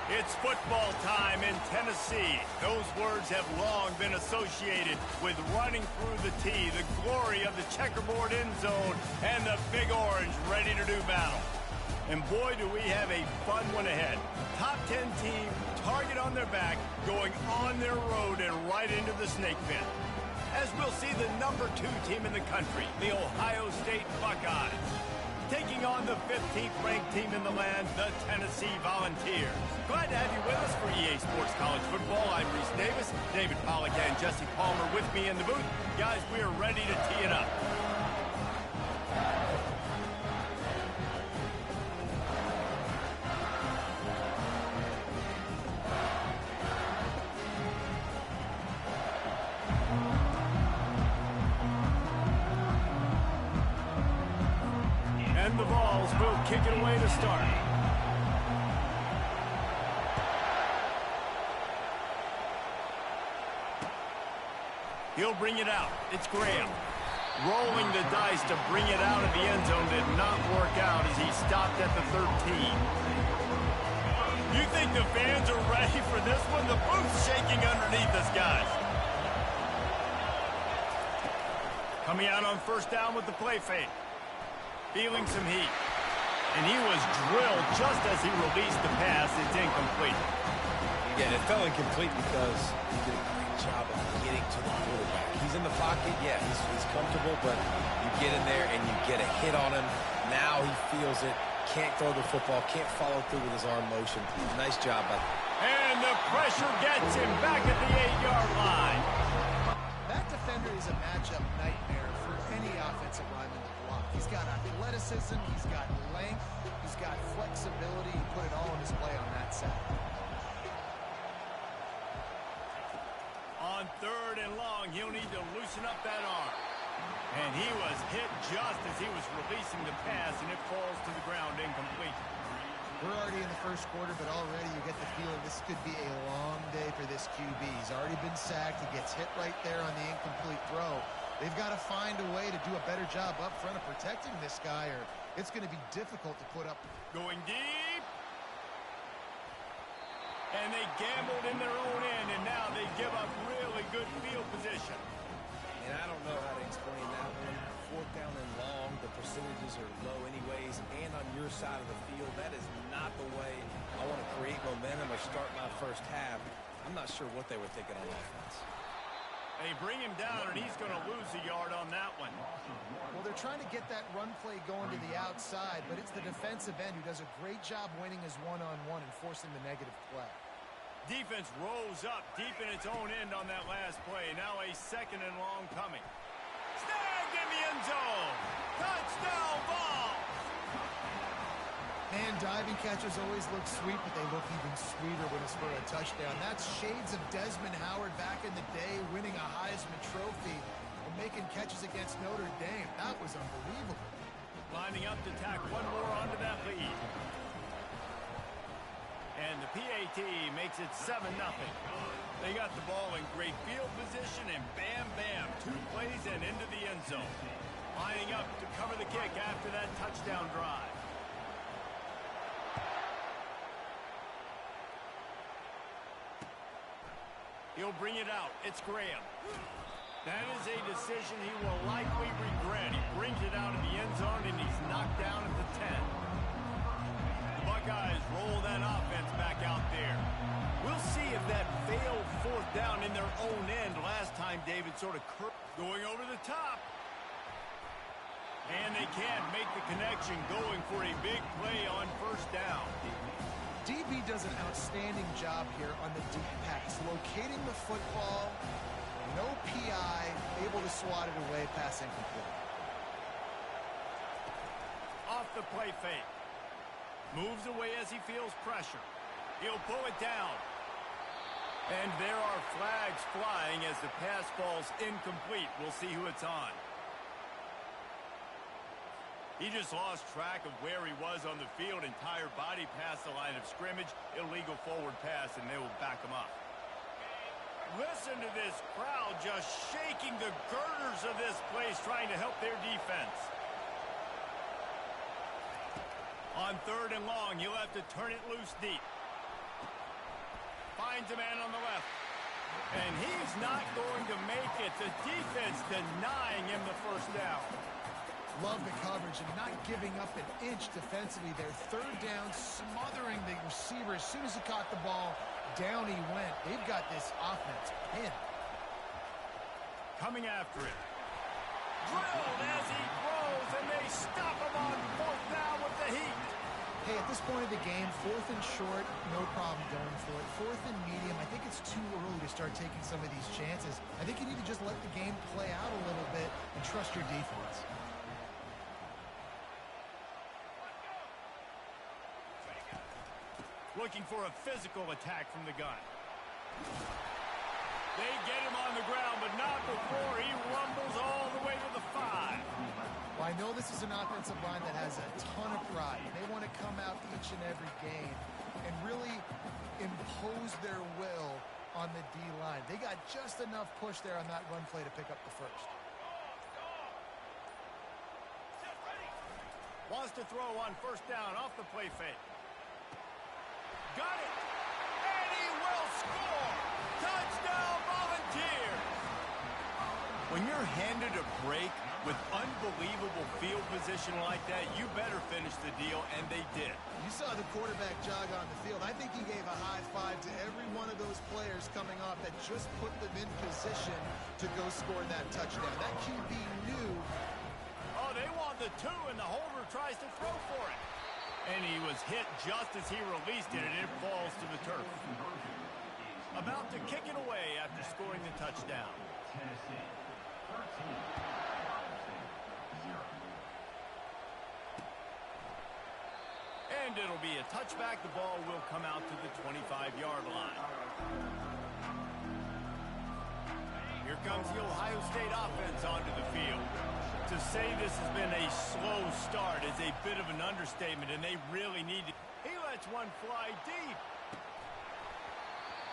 It's football time in Tennessee. Those words have long been associated with running through the tee, the glory of the checkerboard end zone, and the Big Orange ready to do battle. And boy, do we have a fun one ahead. Top 10 team, target on their back, going on their road and right into the snake pit. As we'll see the number 2 team in the country, the Ohio State Buckeyes, taking on the 15th ranked team in the land, the Tennessee Volunteers. Glad to have you with us for EA Sports College Football. I'm Reese Davis, David Pollack and Jesse Palmer with me in the booth. Guys, we are ready to tee it up. And the Vols will kick it away to start. He'll bring it out. It's Graham. Rolling the dice to bring it out of the end zone did not work out as he stopped at the 13. You think the fans are ready for this one? The booth's shaking underneath us, guys. Coming out on first down with the play fake. Feeling some heat. And he was drilled just as he released the pass. It's incomplete. Again, it fell incomplete because he did a great job of getting to the quarterback. He's in the pocket, yeah, he's comfortable, but you get in there and you get a hit on him. Now he feels it, can't throw the football, can't follow through with his arm motion. Nice job by him. And the pressure gets him back at the 8-yard line. That defender is a matchup nightmare for any offensive lineman to block. He's got athleticism, he's got length, he's got flexibility. He put it all on display on that side. On third and long, he'll need to loosen up that arm. And he was hit just as he was releasing the pass, and it falls to the ground incomplete. We're already in the first quarter, but already you get the feeling this could be a long day for this QB. He's already been sacked. He gets hit right there on the incomplete throw. They've got to find a way to do a better job up front of protecting this guy, or it's going to be difficult to put up. Going deep. And they gambled in their own end, and now they give up really good field position. And I don't know how to explain that one. Fourth down and long, the percentages are low anyways, and on your side of the field, that is not the way I want to create momentum or start my first half. I'm not sure what they were thinking on offense. They bring him down, and he's going to lose a yard on that one. Well, they're trying to get that run play going to the outside, but it's the defensive end who does a great job winning his one-on-one and forcing the negative play. Defense rolls up deep in its own end on that last play. Now a second and long coming. Snagged in the end zone. Touchdown ball. Man, diving catches always look sweet, but they look even sweeter when it's for a touchdown. That's shades of Desmond Howard back in the day, winning a Heisman Trophy and making catches against Notre Dame. That was unbelievable. Lining up to tack one more onto that lead. And the PAT makes it 7-0. They got the ball in great field position, and bam, bam, 2 plays and into the end zone. Lining up to cover the kick after that touchdown drive. He'll bring it out. It's Graham. That is a decision he will likely regret. He brings it out of the end zone, and he's knocked down at the 10. Buckeyes roll that offense back out there. We'll see if that failed fourth down in their own end last time David sort of going over the top. And they can't make the connection, going for a big play on first down. DB does an outstanding job here on the deep pass, locating the football, no PI, able to swat it away, pass incomplete. Off the play fake. Moves away as he feels pressure. He'll pull it down. And there are flags flying as the pass falls incomplete. We'll see who it's on. He just lost track of where he was on the field. Entire body past the line of scrimmage. Illegal forward pass, and they will back him up. Listen to this crowd just shaking the girders of this place, trying to help their defense. On third and long, he'll have to turn it loose deep. finds a man on the left. And he's not going to make it. The defense denying him the first down. Love the coverage and not giving up an inch defensively there. Third down, smothering the receiver. As soon as he caught the ball, down he went. They've got this offense pinned. Coming after it. Drilled as he throws, and they stop him on fourth down with the heat. Hey, at this point of the game, fourth and short, no problem going for it. Fourth and medium, I think it's too early to start taking some of these chances. I think you need to just let the game play out a little bit and trust your defense. Looking for a physical attack from the gun. They get him on the ground, but not before he rumbles all the way to the 5. Well, I know this is an offensive line that has a ton of pride. They want to come out each and every game and really impose their will on the D-line. They got just enough push there on that run play to pick up the first. Wants to throw on first down off the play fake. Got it! And he will score! Touchdown, Volunteers! When you're handed a break with unbelievable field position like that, you better finish the deal, and they did. You saw the quarterback jog on the field. I think he gave a high five to every one of those players coming off that just put them in position to go score that touchdown. That QB knew. Oh, they want the 2, and the holder tries to throw for it. And he was hit just as he released it, and it falls to the turf. About to kick it away after scoring the touchdown. And it'll be a touchback. The ball will come out to the 25-yard line. Here comes the Ohio State offense onto the field. To say this has been a slow start is a bit of an understatement, and they really need to. He lets one fly deep.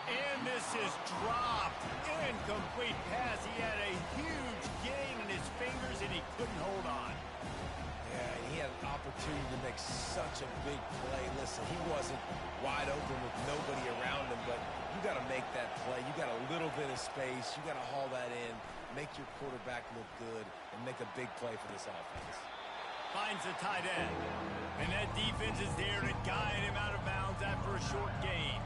And this is dropped. Incomplete pass. He had a huge gain in his fingers, and he couldn't hold on. Yeah, he had an opportunity to make such a big play. Listen, he wasn't wide open with nobody around him, but you got to make that play. You got a little bit of space. You got to haul that in, make your quarterback look good, and make a big play for this offense. Finds the tight end. And that defense is there to guide him out of bounds after a short gain.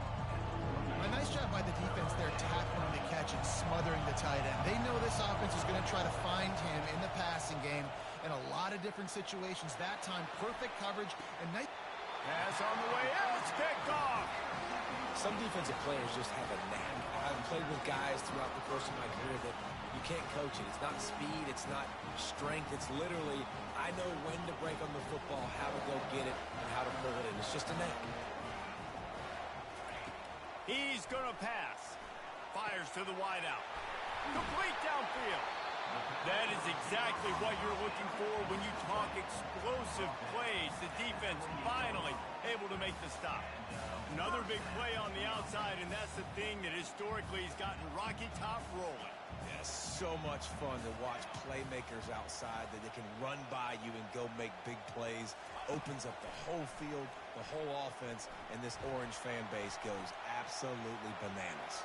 A nice job by the defense there, tackling the catch and smothering the tight end. They know this offense is going to try to find him in the passing game in a lot of different situations. That time, perfect coverage. And nice pass on the way out. It's picked off. Some defensive players just have a knack. I've played with guys throughout the course of my career that you can't coach it. It's not speed. It's not strength. It's literally, I know when to break on the football, how to go get it, and how to pull it in. It's just a knack. He's going to pass. Fires to the wideout. Complete downfield. That is exactly what you're looking for when you talk explosive plays. The defense finally able to make the stop. Another big play on the outside, and that's the thing that historically has gotten Rocky Top rolling. Yeah, so much fun to watch playmakers outside that they can run by you and go make big plays. Opens up the whole field, the whole offense, and this Orange fan base goes absolutely bananas.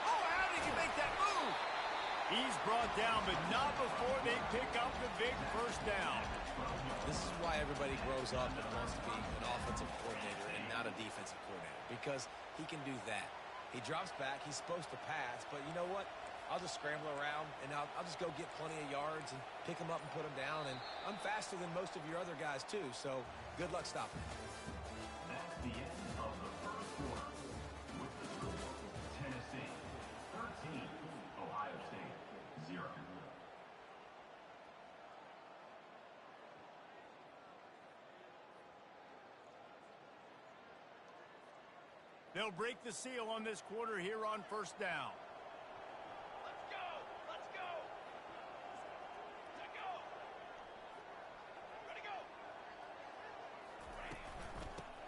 Oh, how did you make that move? He's brought down, but not before they pick up the big first down. This is why everybody grows up and wants to be an offensive coordinator and not a defensive coordinator, because he can do that. He drops back. He's supposed to pass, but you know what? I'll just scramble around, and I'll just go get plenty of yards and pick them up and put them down. And I'm faster than most of your other guys, too, so good luck stopping. That's the end of the first quarter. With the score, Tennessee 13, Ohio State 0. They'll break the seal on this quarter here on first down.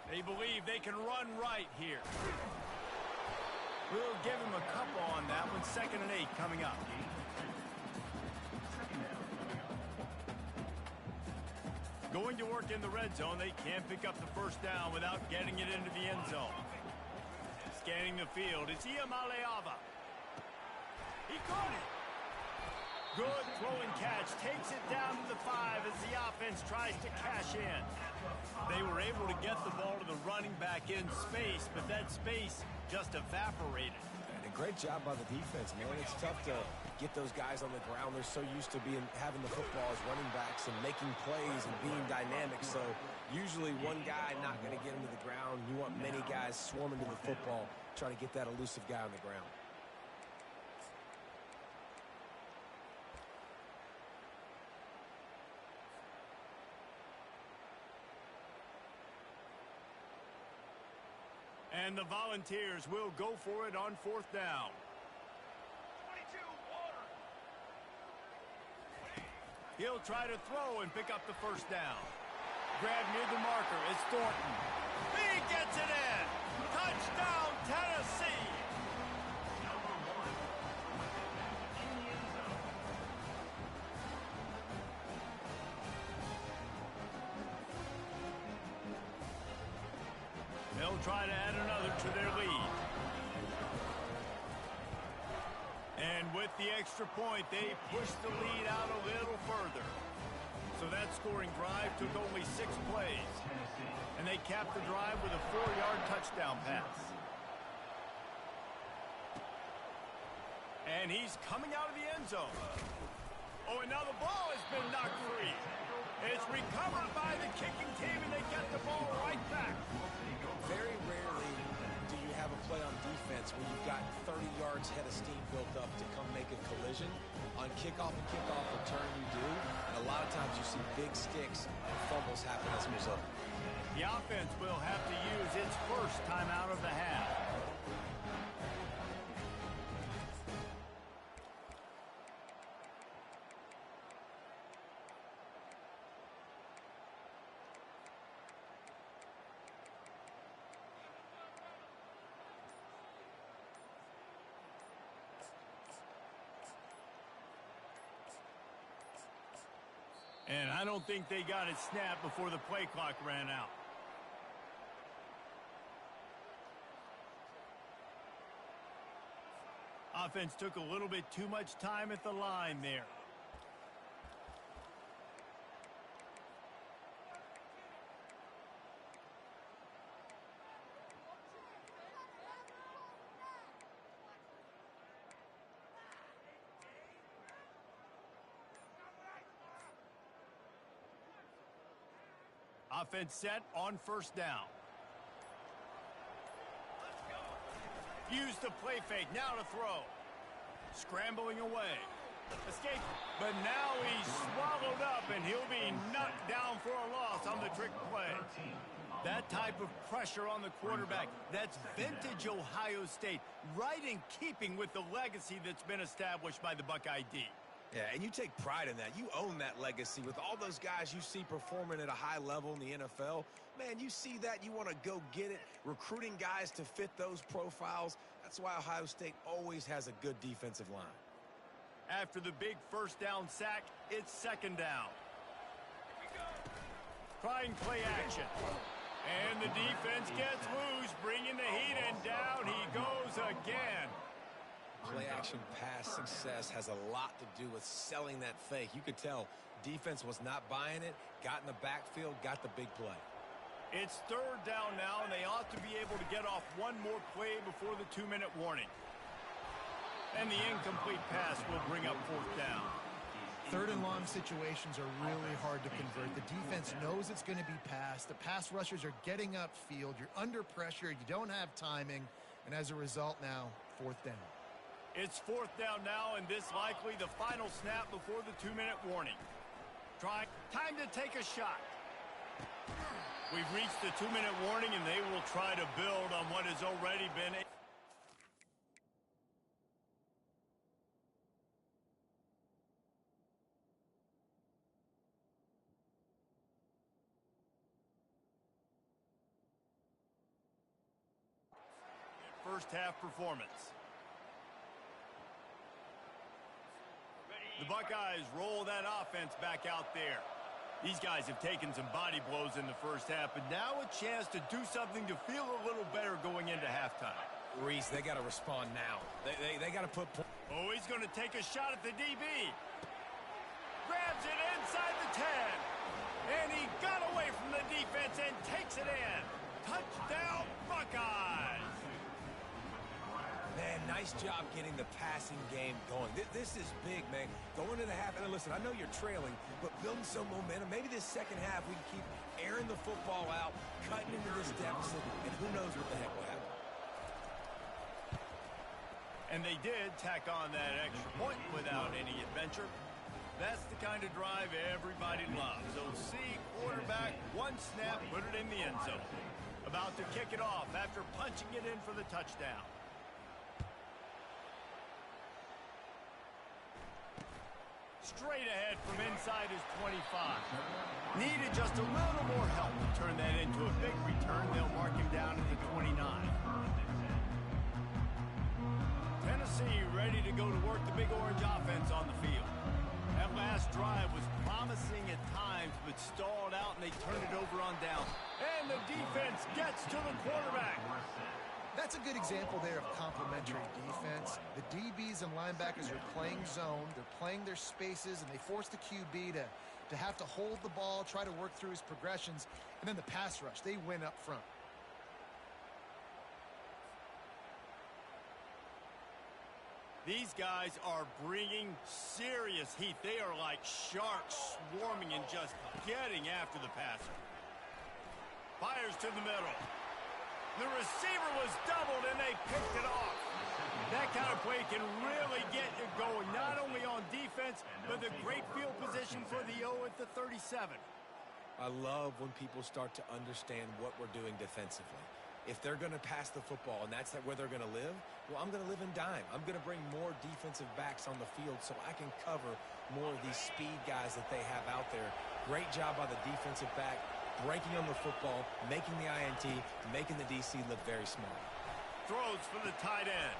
They believe they can run right here. We'll give him a couple on that one. 2nd and 8 coming up. Going to work in the red zone. They can't pick up the first down without getting it into the end zone. Scanning the field, it's Ncaa. He caught it. Good throwing catch. Takes it down to the 5 as the offense tries to cash in. They were able to get the ball to the running back in space, but that space just evaporated. And a great job by the defense, man. It's tough to get those guys on the ground. They're so used to having the football as running backs and making plays and being dynamic. So usually one guy not going to get him to the ground. You want many guys swarming to the football, trying to get that elusive guy on the ground. And the Volunteers will go for it on 4th down. 22, water. He'll try to throw and pick up the 1st down. Grab near the marker is Thornton. He gets it in. Touchdown, Tennessee. Number 1 in the end zone. They'll try to add another to their lead. And with the extra point, they push the lead out a little further. So that scoring drive took only 6 plays. And they capped the drive with a 4-yard touchdown pass. And he's coming out of the end zone. Oh, and now the ball has been knocked free. It's recovered by the kicking team, and they get the ball right back. Very rarely do you have a play on defense where you've got 30 yards head of steam built up to come make a collision. On kickoff and kickoff return, you do. And a lot of times you see big sticks and fumbles happen as a result. The offense will have to use its first timeout of the half. And I don't think they got it snapped before the play clock ran out. Offense took a little bit too much time at the line there. Offense set on 1st down. Use the play fake, now to throw. Scrambling away. Escape, but now he's swallowed up and he'll be knocked down for a loss on the trick play. That type of pressure on the quarterback, that's vintage Ohio State, right in keeping with the legacy that's been established by the Buckeye D. Yeah, and you take pride in that. You own that legacy with all those guys you see performing at a high level in the NFL. Man, you see that, you want to go get it, recruiting guys to fit those profiles. That's why Ohio State always has a good defensive line. After the big 1st down sack, it's 2nd down. Trying play action. And the defense gets loose, bringing the heat, and down he goes again. Play-action pass success has a lot to do with selling that fake. You could tell defense was not buying it, got in the backfield, got the big play. It's 3rd down now, and they ought to be able to get off one more play before the 2-minute warning. And the incomplete pass will bring up 4th down. 3rd and long situations are really hard to convert. The defense knows it's going to be passed. The pass rushers are getting upfield. You're under pressure. You don't have timing. And as a result now, 4th down. It's 4th down now, and this likely the final snap before the 2-minute warning. Time to take a shot. We've reached the 2-minute warning, and they will try to build on what has already been a first half performance. The Buckeyes roll that offense back out there. These guys have taken some body blows in the first half, but now a chance to do something to feel a little better going into halftime. Reese, they got to respond now. They got to put points. Oh, he's going to take a shot at the DB. Grabs it inside the 10. And he got away from the defense and takes it in. Touchdown, Buckeyes. Man, nice job getting the passing game going. This is big, man. Going to the half, and listen, I know you're trailing, but building some momentum. Maybe this second half we can keep airing the football out, cutting into this deficit, and who knows what the heck will happen. And they did tack on that extra point without any adventure. That's the kind of drive everybody loves. OC quarterback, one snap, put it in the end zone. About to kick it off after punching it in for the touchdown. Straight ahead from inside his 25. Needed just a little more help to turn that into a big return. They'll mark him down at the 29. Tennessee ready to go to work the Big Orange offense on the field. That last drive was promising at times, but stalled out, and they turned it over on down. And the defense gets to the quarterback. That's a good example there of complementary defense. The DBs and linebackers are playing zone. They're playing their spaces, and they force the QB to have to hold the ball, try to work through his progressions, and then the pass rush. They win up front. These guys are bringing serious heat. They are like sharks swarming and just getting after the passer. Fires to the middle. The receiver was doubled, and they picked it off. That kind of play can really get you going, not only on defense, but the great field position for the O at the 37. I love when people start to understand what we're doing defensively. If they're going to pass the football and that's where they're going to live, well, I'm going to live in dime. I'm going to bring more defensive backs on the field so I can cover more of these speed guys that they have out there. Great job by the defensive back, breaking on the football, making the INT, making the DC look very smart. Throws for the tight end.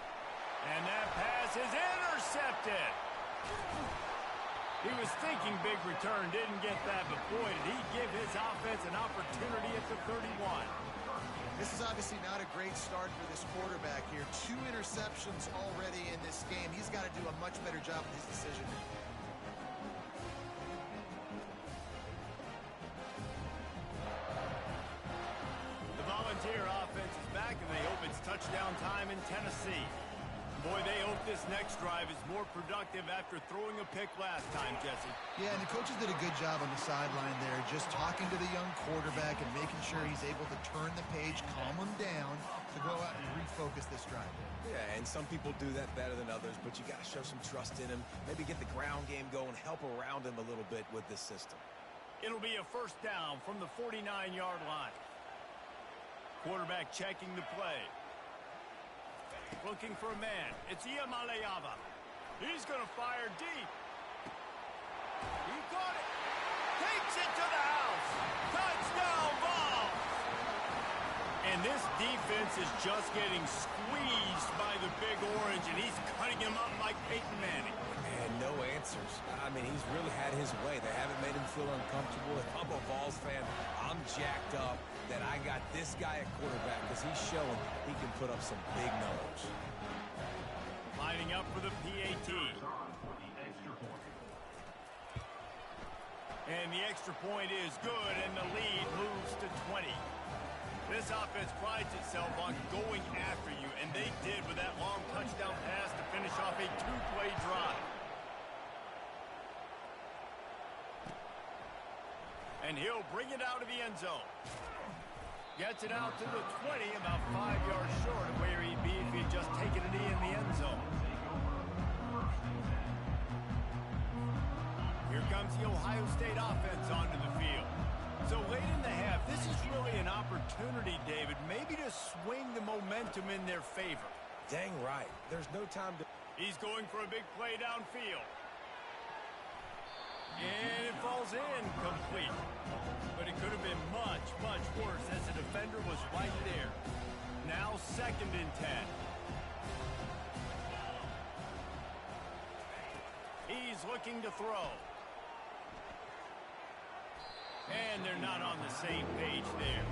And that pass is intercepted. He was thinking big return, didn't get that, but boy, did he give his offense an opportunity at the 31. This is obviously not a great start for this quarterback here. 2 interceptions already in this game. He's got to do a much better job with his decision. The Volunteer offense is back, and they hope it's touchdown time in Tennessee. Boy, they hope this next drive is more productive after throwing a pick last time, Jesse. Yeah, and the coaches did a good job on the sideline there, just talking to the young quarterback and making sure he's able to turn the page, calm him down, to go out and refocus this drive. Yeah, and some people do that better than others, but you got to show some trust in him, maybe get the ground game going, help around him a little bit with this system. It'll be a first down from the 49-yard line. Quarterback checking the play. Looking for a man. It's Iamaleava. He's going to fire deep. He got it. Takes it to the house. Touchdown ball. And this defense is just getting squeezed by the Big Orange, and he's cutting him up like Peyton Manning. And no answers. I mean, he's really had his way. They haven't made him feel uncomfortable. If I'm a Vols fan, I'm jacked up that I got this guy at quarterback because he's showing he can put up some big numbers. Lining up for the PAT. And the extra point is good, and the lead moves to 20. This offense prides itself on going after you, and they did with that long touchdown pass to finish off a 2-play drive. And he'll bring it out of the end zone. Gets it out to the 20, about 5 yards short of where he'd be if he'd just taken it in the end zone. Here comes the Ohio State offense onto the field. So late in the half, this is really an opportunity, David, maybe to swing the momentum in their favor. Dang right. There's no time to... He's going for a big play downfield. And it falls in complete. But it could have been much, much worse as the defender was right there. Now 2nd and 10. He's looking to throw. And they're not on the same page there.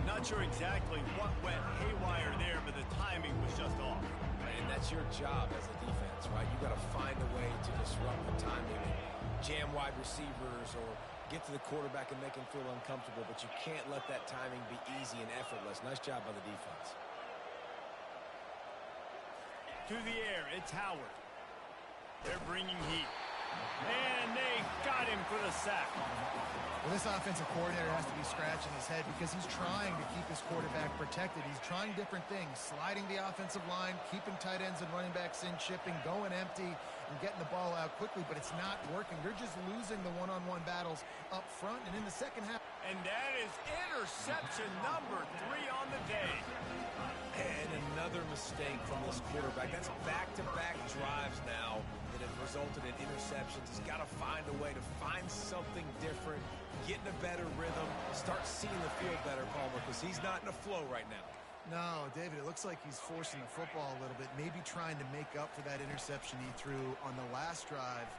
Not sure exactly what went haywire there, but the timing was just off. And that's your job as a defense, right? You got to find a way to disrupt the timing and jam wide receivers or get to the quarterback and make him feel uncomfortable, but you can't let that timing be easy and effortless. Nice job by the defense. To the air, it's Howard. They're bringing heat. And they got him for the sack. Well, this offensive coordinator has to be scratching his head because he's trying to keep his quarterback protected. He's trying different things, sliding the offensive line, keeping tight ends and running backs in, chipping, going empty, and getting the ball out quickly, but it's not working. They're just losing the one-on-one battles up front and in the second half. And that is interception number 3 on the day. And another mistake from this quarterback. That's back-to-back drives now that have resulted in interceptions. He's got to find a way to find something different, get in a better rhythm, start seeing the field better, Palmer, because he's not in a flow right now. No, David, it looks like he's forcing the football a little bit, maybe trying to make up for that interception he threw on the last drive.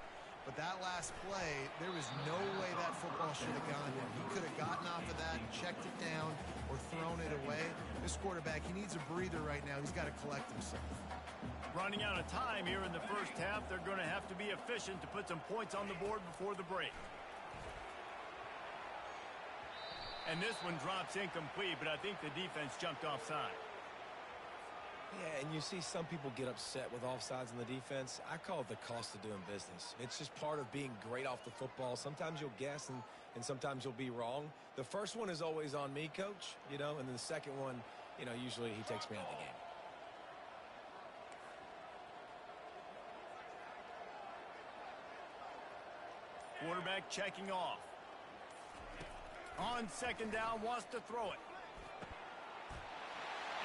But that last play, there was no way that football should have gone in. He could have gotten off of that, checked it down, or thrown it away. This quarterback, he needs a breather right now. He's got to collect himself. Running out of time here in the first half, they're going to have to be efficient to put some points on the board before the break. And this one drops incomplete, but I think the defense jumped offside. Yeah, and you see some people get upset with offsides in the defense. I call it the cost of doing business. It's just part of being great off the football. Sometimes you'll guess and sometimes you'll be wrong. The first one is always on me, Coach, and then the second one, usually he takes me out of the game. Quarterback checking off. On second down, wants to throw it.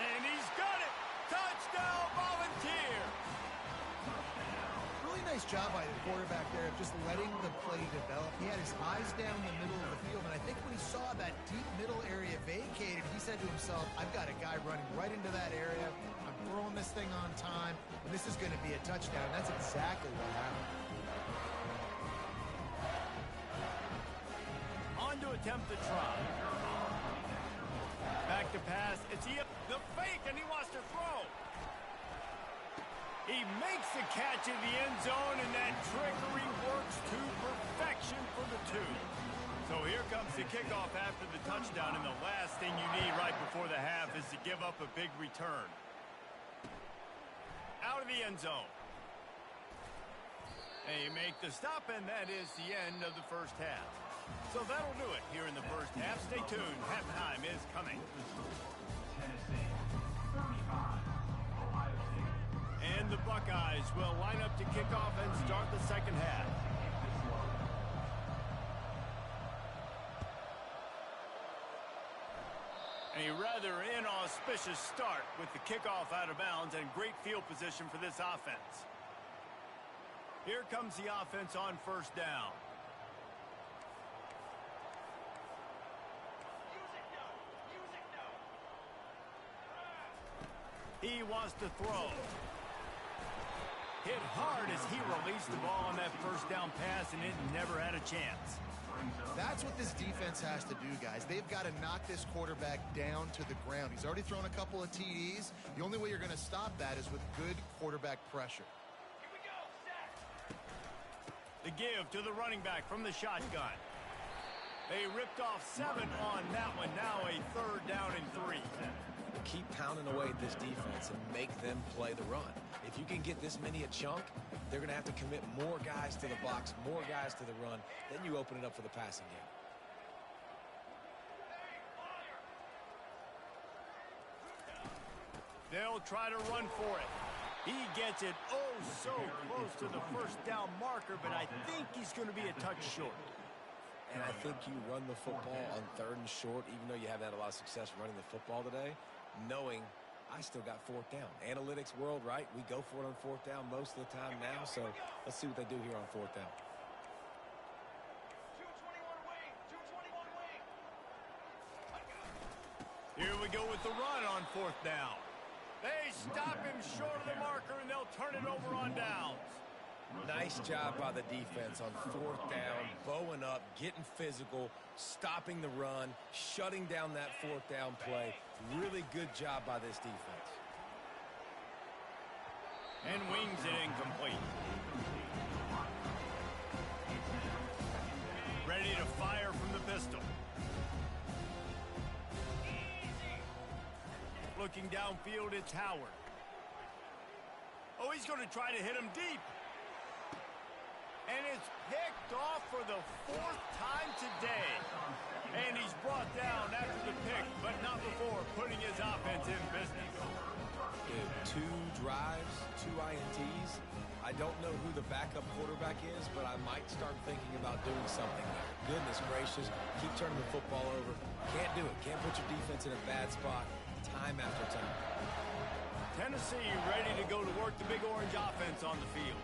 And he's got it! Touchdown, Volunteer! Really nice job by the quarterback there of just letting the play develop. He had his eyes down the middle of the field, and I think when he saw that deep middle area vacated, he said to himself, I've got a guy running right into that area. I'm throwing this thing on time, and this is going to be a touchdown. That's exactly what happened. On to attempt the try. Back to pass. It's the fake, and he wants to throw. He makes the catch in the end zone, and that trickery works to perfection for the 2. So here comes the kickoff after the touchdown, and the last thing you need right before the half is to give up a big return. Out of the end zone. They make the stop, and that is the end of the first half. So that'll do it here in the first half. Stay tuned. Halftime is coming. Tennessee, 35, Ohio State. And the Buckeyes will line up to kick off and start the second half. A rather inauspicious start with the kickoff out of bounds and great field position for this offense. Here comes the offense on first down. He wants to throw. Hit hard as he released the ball on that first down pass, and it never had a chance. That's what this defense has to do, guys. They've got to knock this quarterback down to the ground. He's already thrown a couple of TDs. The only way you're going to stop that is with good quarterback pressure. Here we go, set. The give to the running back from the shotgun. They ripped off 7 on that one. Now a 3rd down and 3. Keep pounding away at this defense and make them play the run. If you can get this many a chunk, they're going to have to commit more guys to the box, more guys to the run. Then you open it up for the passing game. They'll try to run for it. He gets it so close to the first down marker, but I think he's going to be a touch short. And I think you run the football on 3rd and short, even though you haven't had a lot of success running the football today, knowing I still got 4th down. Analytics world, right? We go for it on 4th down most of the time now, so let's see what they do here on 4th down. 221 wing, 221 wing. Here we go with the run on 4th down. They stop him short of the marker, and they'll turn it over on downs. Nice job by the defense on fourth down, bowing up, getting physical, stopping the run, shutting down that fourth down play. Really good job by this defense. And wings it incomplete. Ready to fire from the pistol. Looking downfield, it's Howard. Oh, he's going to try to hit him deep. And it's picked off for the fourth time today. And he's brought down after the pick, but not before putting his offense in business. Dude, 2 drives, 2 INTs. I don't know who the backup quarterback is, but I might start thinking about doing something there. Goodness gracious, keep turning the football over. Can't do it. Can't put your defense in a bad spot time after time. Tennessee ready to go to work the Big Orange offense on the field.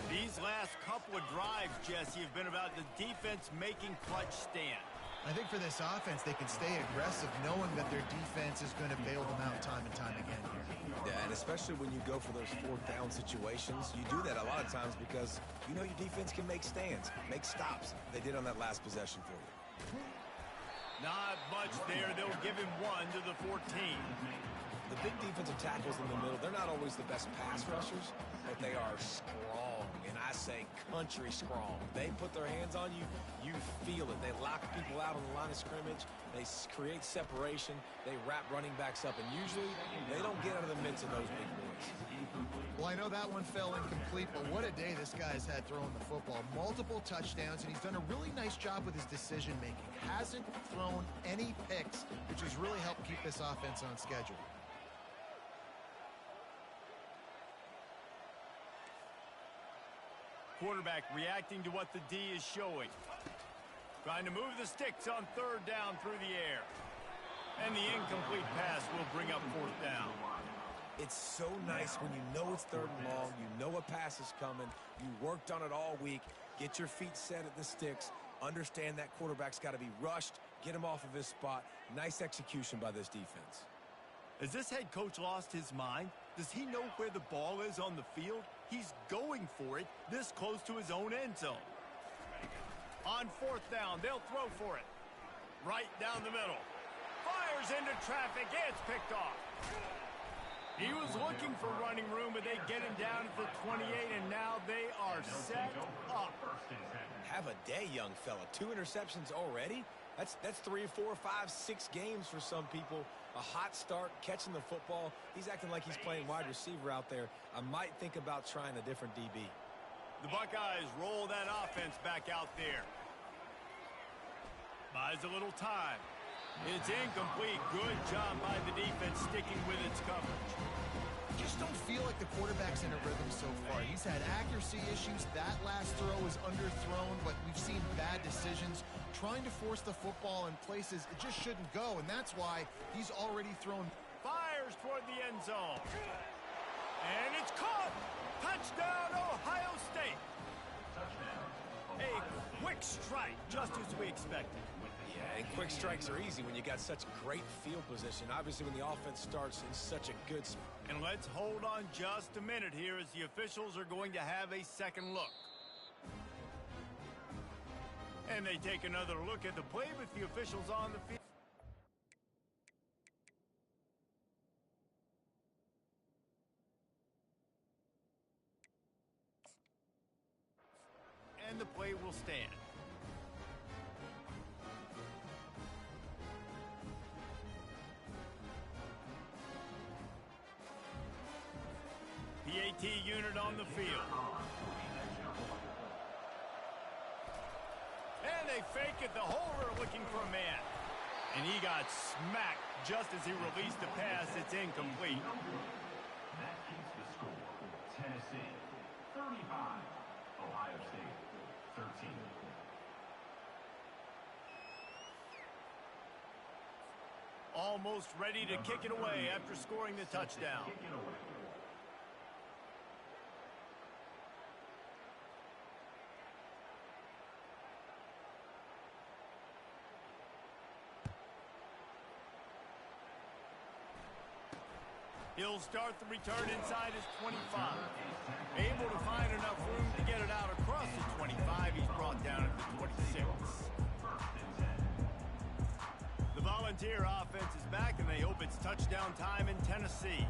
These last couple of drives, Jesse, have been about the defense making clutch stand. I think for this offense, they can stay aggressive knowing that their defense is going to bail them out time and time again here. Yeah, and especially when you go for those fourth down situations, you do that a lot of times because you know your defense can make stands, make stops. They did on that last possession for you. Not much there. They'll give him 1 to the 14. The big defensive tackles in the middle, they're not always the best pass rushers, but they are strong, and I say country strong. They put their hands on you, you feel it. They lock people out on the line of scrimmage. They create separation. They wrap running backs up, and usually they don't get out of the midst of those big boys. Well, I know that one fell incomplete, but what a day this guy's had throwing the football. Multiple touchdowns, and he's done a really nice job with his decision-making. Hasn't thrown any picks, which has really helped keep this offense on schedule. Quarterback reacting to what the D is showing. Trying to move the sticks on 3rd down through the air. And the incomplete pass will bring up 4th down. It's so nice when you know it's 3rd and long, you know a pass is coming, you worked on it all week, get your feet set at the sticks, understand that quarterback's got to be rushed, get him off of his spot. Nice execution by this defense. Has this head coach lost his mind? Does he know where the ball is on the field? He's going for it this close to his own end zone. On 4th down, they'll throw for it. Right down the middle. Fires into traffic. It's picked off. He was looking for running room, but they get him down at the 28, and now they are set up. Have a day, young fella. 2 interceptions already? That's 3, 4, 5, 6 games for some people. A hot start, catching the football. He's acting like he's playing wide receiver out there. I might think about trying a different DB. The Buckeyes roll that offense back out there. Buys a little time. It's incomplete. Good job by the defense sticking with its coverage. Just don't feel like the quarterback's in a rhythm so far. He's had accuracy issues. That last throw is underthrown, but we've seen bad decisions. Trying to force the football in places it just shouldn't go, and that's why he's already thrown. Fires toward the end zone. And it's caught. Touchdown, Ohio State. A quick strike, just as we expected. Yeah, and quick strikes are easy when you got such great field position. Obviously, when the offense starts in such a good spot. And let's hold on just a minute here as the officials are going to have a second look. And they take another look at the play with the officials on the field. And the play will stand. PAT unit on the field. And they fake it. The holder looking for a man. And he got smacked just as he released the pass. It's incomplete. That keeps the score. Tennessee 35, Ohio State 13. Almost ready to kick it away after scoring the touchdown. Kick it away. He'll start the return inside his 25. Able to find enough room to get it out across the 25. He's brought down at the 26. The Volunteer offense is back, and they hope it's touchdown time in Tennessee.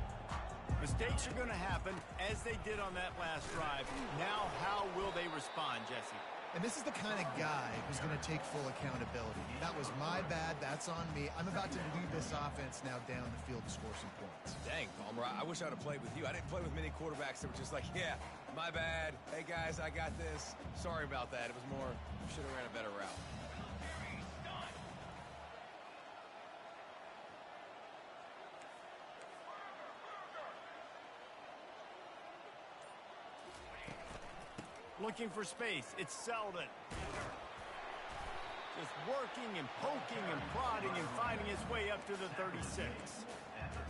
Mistakes are going to happen, as they did on that last drive. Now, how will they respond, Jesse? And this is the kind of guy who's going to take full accountability. That was my bad. That's on me. I'm about to lead this offense now down the field to score some points. Dang, Palmer, I wish I would have played with you. I didn't play with many quarterbacks that were just like, yeah, my bad. Hey, guys, I got this. Sorry about that. It was more, should have ran a better route. Looking for space. It's Selden. Just working and poking and prodding and finding his way up to the 36.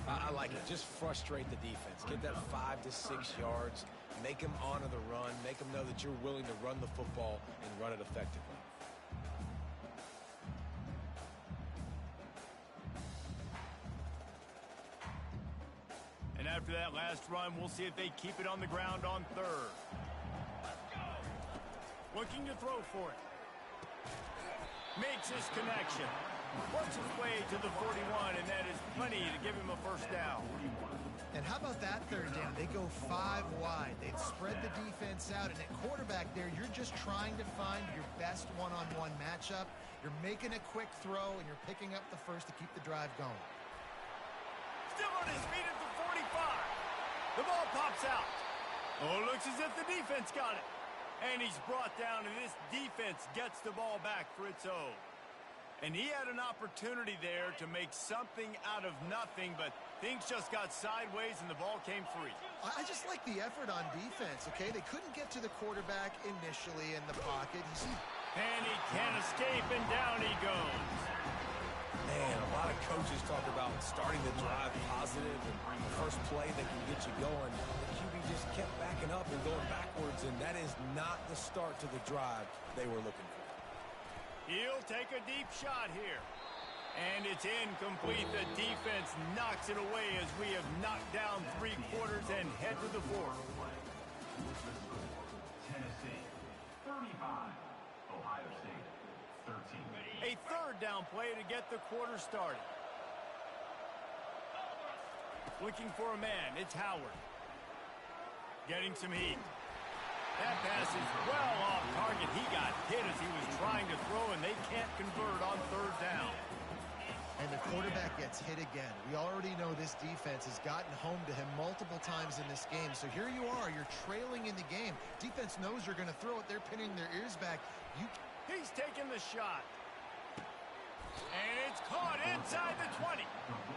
I like it. Just frustrate the defense. Get that 5 to 6 yards. Make them honor the run. Make them know that you're willing to run the football and run it effectively. And after that last run, we'll see if they keep it on the ground on third. Looking to throw for it. Makes his connection. Works his way to the 41, and that is plenty to give him a first down. And how about that third down? They go 5 wide. They've spread the defense out, and at quarterback there, you're just trying to find your best one-on-one matchup. You're making a quick throw, and you're picking up the first to keep the drive going. Still on his feet at the 45. The ball pops out. Oh, looks as if the defense got it. And he's brought down, and this defense gets the ball back for its own. And he had an opportunity there to make something out of nothing, but things just got sideways, and the ball came free. I just like the effort on defense, okay? They couldn't get to the quarterback initially in the pocket. And he can't escape, and down he goes. Man, a lot of coaches talk about starting the drive positive and the first play that can get you going. The QB just kept backing up and going backwards, and that is not the start to the drive they were looking for. He'll take a deep shot here. And it's incomplete. The defense knocks it away as we have knocked down 3 quarters and head to the 4th. Tennessee, 35. Ohio State, 13. A third down play to get the quarter started. Looking for a man. It's Howard. Getting some heat. That pass is well off target. He got hit as he was trying to throw, and they can't convert on third down. And the quarterback gets hit again. We already know this defense has gotten home to him multiple times in this game. So here you are. You're trailing in the game. Defense knows you're going to throw it. They're pinning their ears back. He's taking the shot. And it's caught inside the 20.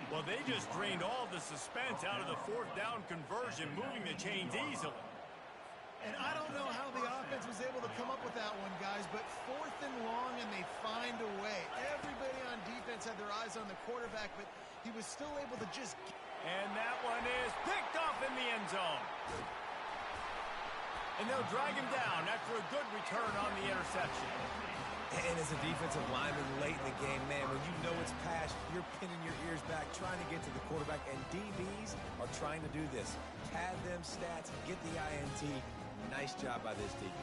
Well, they just drained all the suspense out of the 4th down conversion, moving the chains easily. And I don't know how the offense was able to come up with that one, guys, but 4th and long, and they find a way. Everybody on defense had their eyes on the quarterback, but he was still able to just... And that one is picked off in the end zone. And they'll drag him down after a good return on the interception. And as a defensive lineman late in the game, man, when you know it's past, you're pinning your ears back, trying to get to the quarterback, and DBs are trying to do this. Pad them stats, get the INT. Nice job by this team.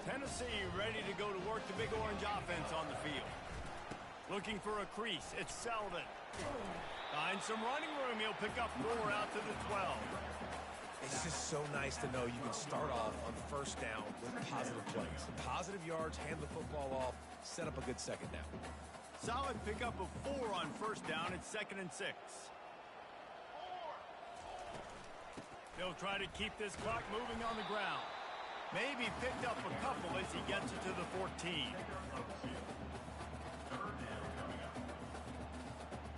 Tennessee ready to go to work the Big Orange offense on the field. Looking for a crease. It's Selden. Finds some running room. He'll pick up 4 out to the 12. It's just so nice to know you can start off on first down with positive plays. Positive yards, hand the football off, set up a good second down. Solid pickup of 4 on first down. It's 2nd and 6. They'll try to keep this clock moving on the ground. Maybe picked up a couple as he gets it to the 14.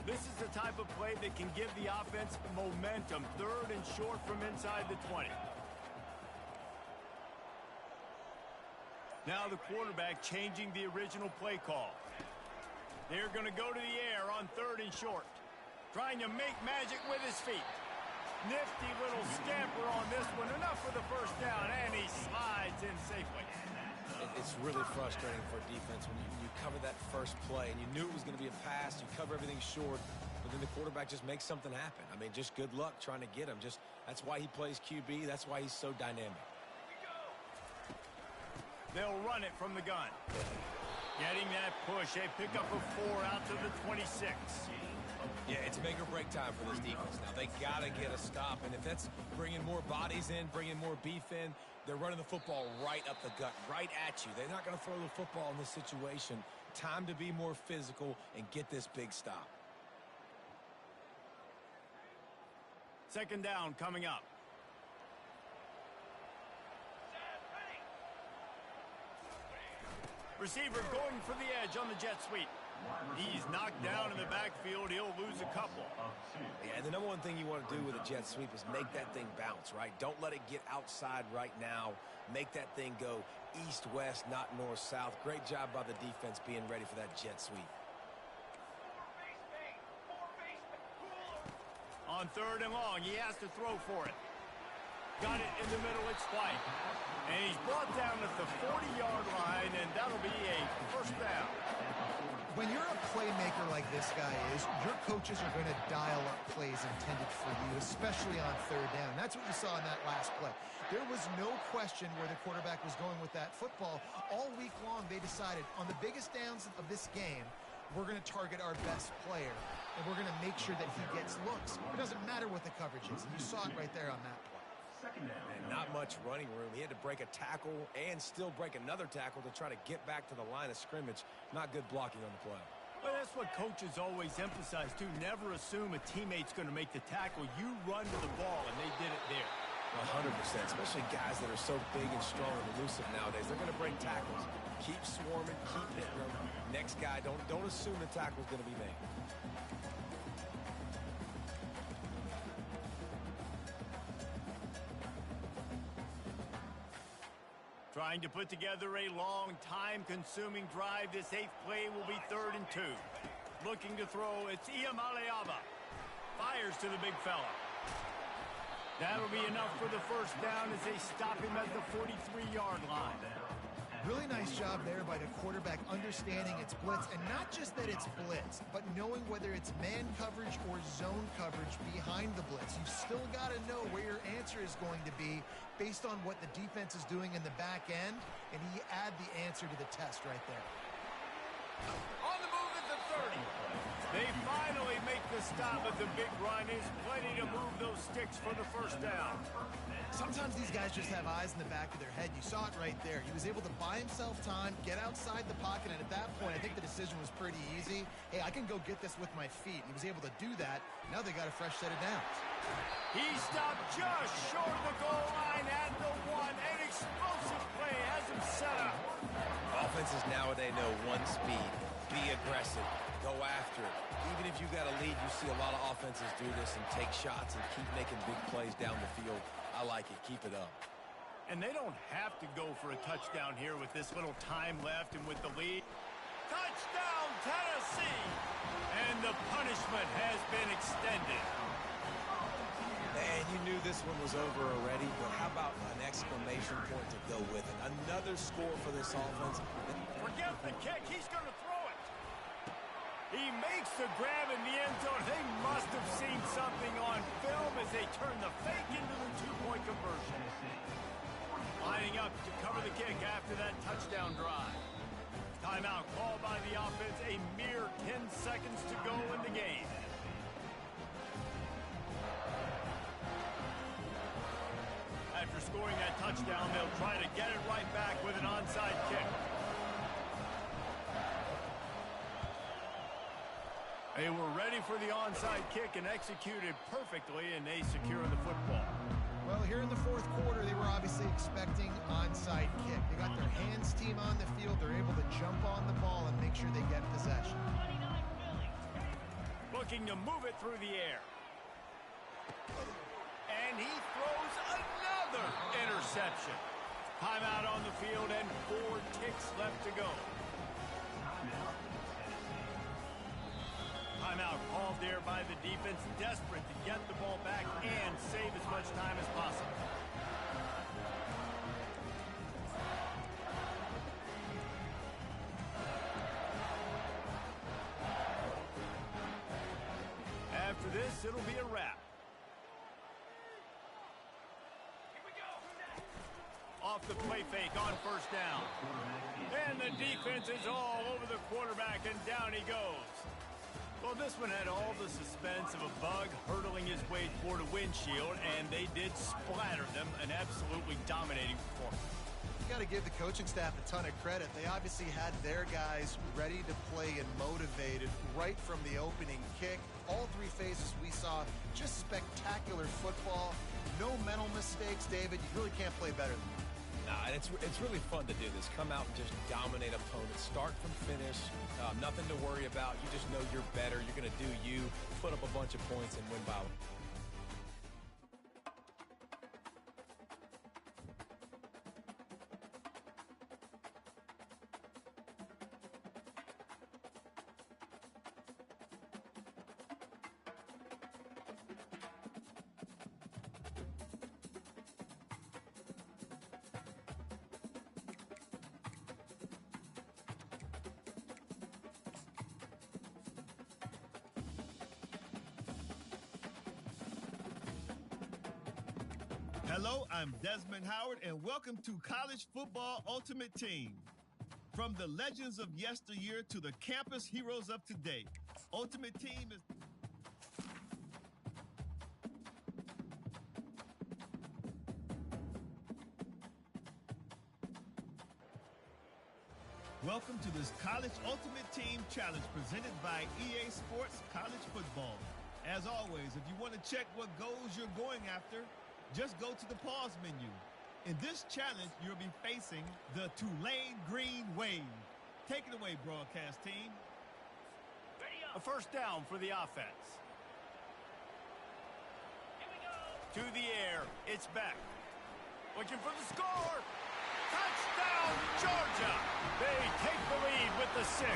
This is the type of play that can give the offense momentum. 3rd and short from inside the 20. Now the quarterback changing the original play call. They're going to go to the air on 3rd and short. Trying to make magic with his feet. Nifty little scamper on this one. Enough for the first down, and he slides in safely. It's really frustrating for defense when you cover that first play, and you knew it was going to be a pass. You cover everything short, but then the quarterback just makes something happen. I mean, just good luck trying to get him. That's why he plays QB. That's why he's so dynamic. They'll run it from the gun. Getting that push. A pickup of 4 out to the 26. Yeah, it's make or break time for this defense. Now, they got to get a stop, and if that's bringing more bodies in, bringing more beef in, they're running the football right up the gut, right at you. They're not going to throw the football in this situation. Time to be more physical and get this big stop. Second down coming up. Receiver going for the edge on the jet sweep. He's knocked down in the backfield. He'll lose a couple. Yeah, and the number one thing you want to do with a jet sweep is make that thing bounce, right? Don't let it get outside right now. Make that thing go east-west, not north-south. Great job by the defense being ready for that jet sweep. On 3rd and long, he has to throw for it. Got it in the middle, it's White. And he's brought down at the 40-yard line, and that'll be a first down. When you're a playmaker like this guy is, your coaches are going to dial up plays intended for you, especially on 3rd down. That's what you saw in that last play. There was no question where the quarterback was going with that football. All week long, they decided on the biggest downs of this game, we're going to target our best player, and we're going to make sure that he gets looks. It doesn't matter what the coverage is. And you saw it right there on that play. And not much running room. He had to break a tackle and still break another tackle to try to get back to the line of scrimmage. Not good blocking on the play. Well, that's what coaches always emphasize, too. Never assume a teammate's going to make the tackle. You run to the ball, and they did it there. 100%, especially guys that are so big and strong and elusive nowadays. They're going to break tackles. Keep swarming, keep hitting them. Next guy, don't assume the tackle's going to be made. Trying to put together a long, time-consuming drive. This 8th play will be 3rd and 2. Looking to throw, it's Ncaa. Fires to the big fella. That'll be enough for the first down as they stop him at the 43-yard line. Really nice job there by the quarterback understanding it's blitz, and not just that it's blitz, but knowing whether it's man coverage or zone coverage behind the blitz. You've still got to know where your answer is going to be based on what the defense is doing in the back end, and he add the answer to the test right there. On the move at the 30. They finally make the stop, but the big run is plenty to move those sticks for the first down. Sometimes these guys just have eyes in the back of their head. You saw it right there. He was able to buy himself time, get outside the pocket, and at that point, I think the decision was pretty easy. Hey, I can go get this with my feet. He was able to do that. Now they got a fresh set of downs. He stopped just short of the goal line at the 1. An explosive play has him set up. Offenses nowadays know one speed. Be aggressive. Go after it. Even if you got a lead, you see a lot of offenses do this and take shots and keep making big plays down the field. I like it. Keep it up. And they don't have to go for a touchdown here with this little time left and with the lead. Touchdown, Tennessee! And the punishment has been extended. Man, you knew this one was over already, but how about an exclamation point to go with it? Another score for this offense. Forget the kick. He's going to throw it. He makes the grab in the end zone. They must have seen something on film as they turn the fake into the two-point conversion. Lining up to cover the kick after that touchdown drive. Timeout called by the offense. A mere 10 seconds to go in the game. After scoring that touchdown, they'll try to get it right back with an onside kick. They were ready for the onside kick and executed perfectly, and they secure the football. Well, here in the 4th quarter, they were obviously expecting onside kick. They got their hands team on the field. They're able to jump on the ball and make sure they get possession. Looking to move it through the air. And he throws another interception. Timeout on the field and 4 ticks left to go. Timeout called there by the defense, desperate to get the ball back and save as much time as possible. After this, it'll be a wrap. Off the play fake on first down. And the defense is all over the quarterback, and down he goes. Well, this one had all the suspense of a bug hurtling his way toward a windshield, and they did splatter them, an absolutely dominating performance. You got to give the coaching staff a ton of credit. They obviously had their guys ready to play and motivated right from the opening kick. All three phases we saw, just spectacular football. No mental mistakes, David. You really can't play better than that. Nah, and it's really fun to do this. Come out and just dominate opponents. Start from finish. Nothing to worry about. You just know you're better. You're going to do you, put up a bunch of points, and win by one. Hello, I'm Desmond Howard, and welcome to College Football Ultimate Team. From the legends of yesteryear to the campus heroes of today, Ultimate Team is... Welcome to this College Ultimate Team Challenge presented by EA Sports College Football. As always, if you want to check what goals you're going after, just go to the pause menu. In this challenge, you'll be facing the Tulane Green Wave. Take it away, broadcast team. A first down for the offense. Here we go. To the air, it's back. Looking for the score. Touchdown, Georgia. They take the lead with the 6.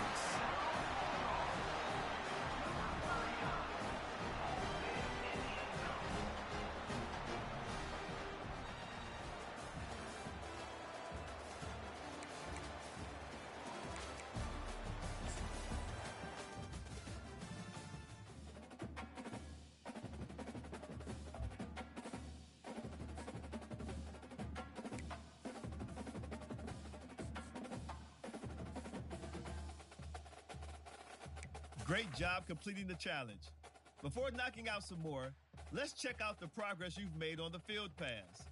Great job completing the challenge. Before knocking out some more, let's check out the progress you've made on the field pass.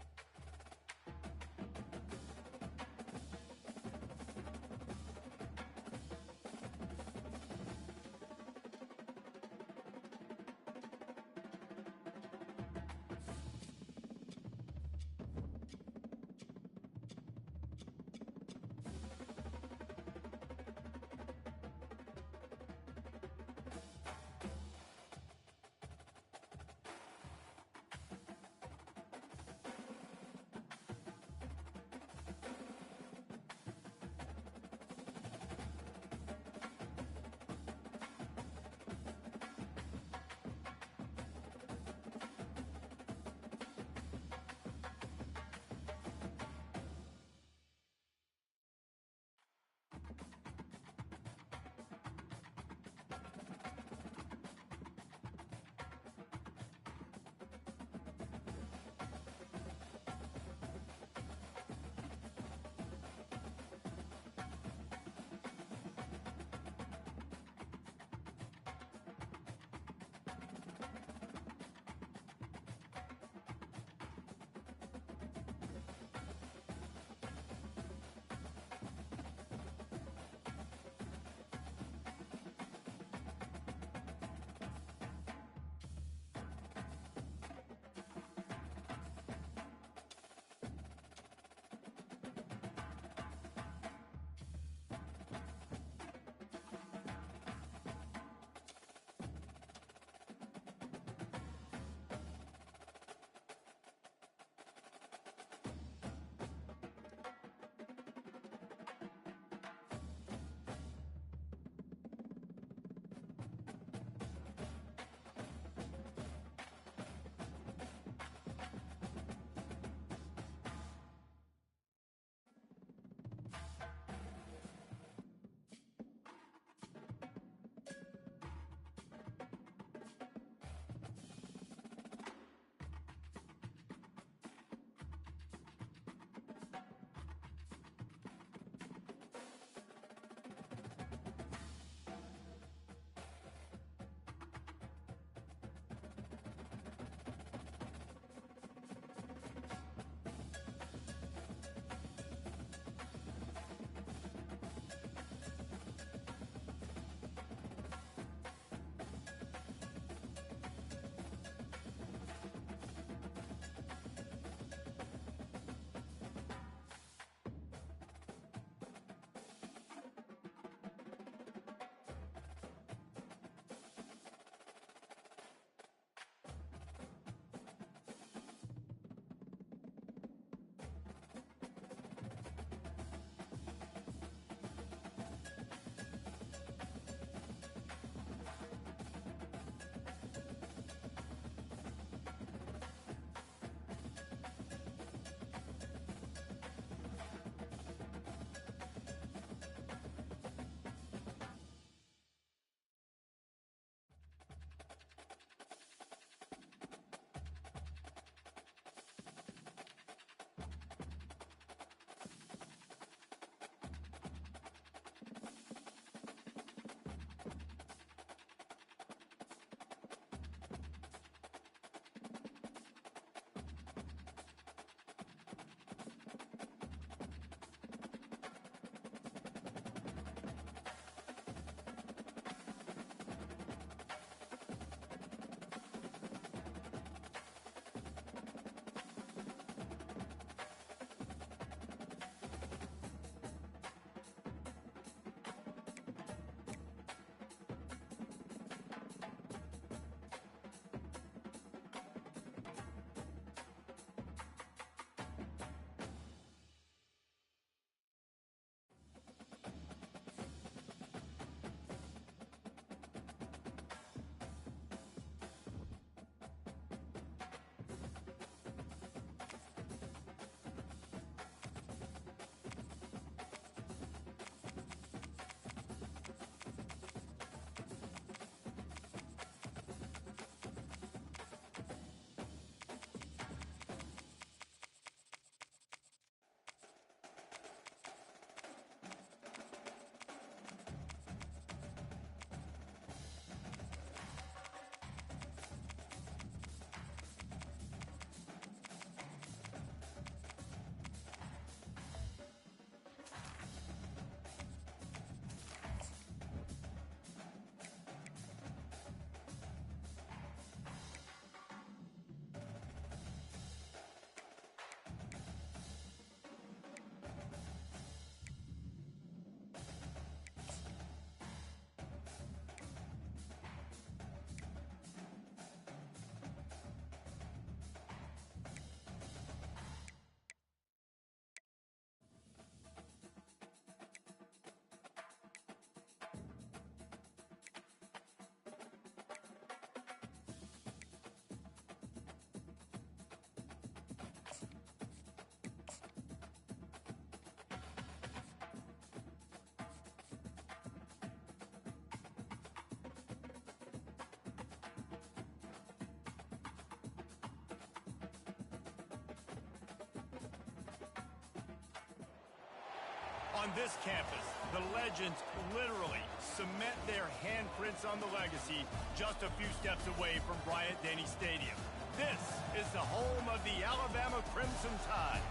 On this campus, the legends literally cement their handprints on the legacy just a few steps away from Bryant-Denny Stadium. This is the home of the Alabama Crimson Tide.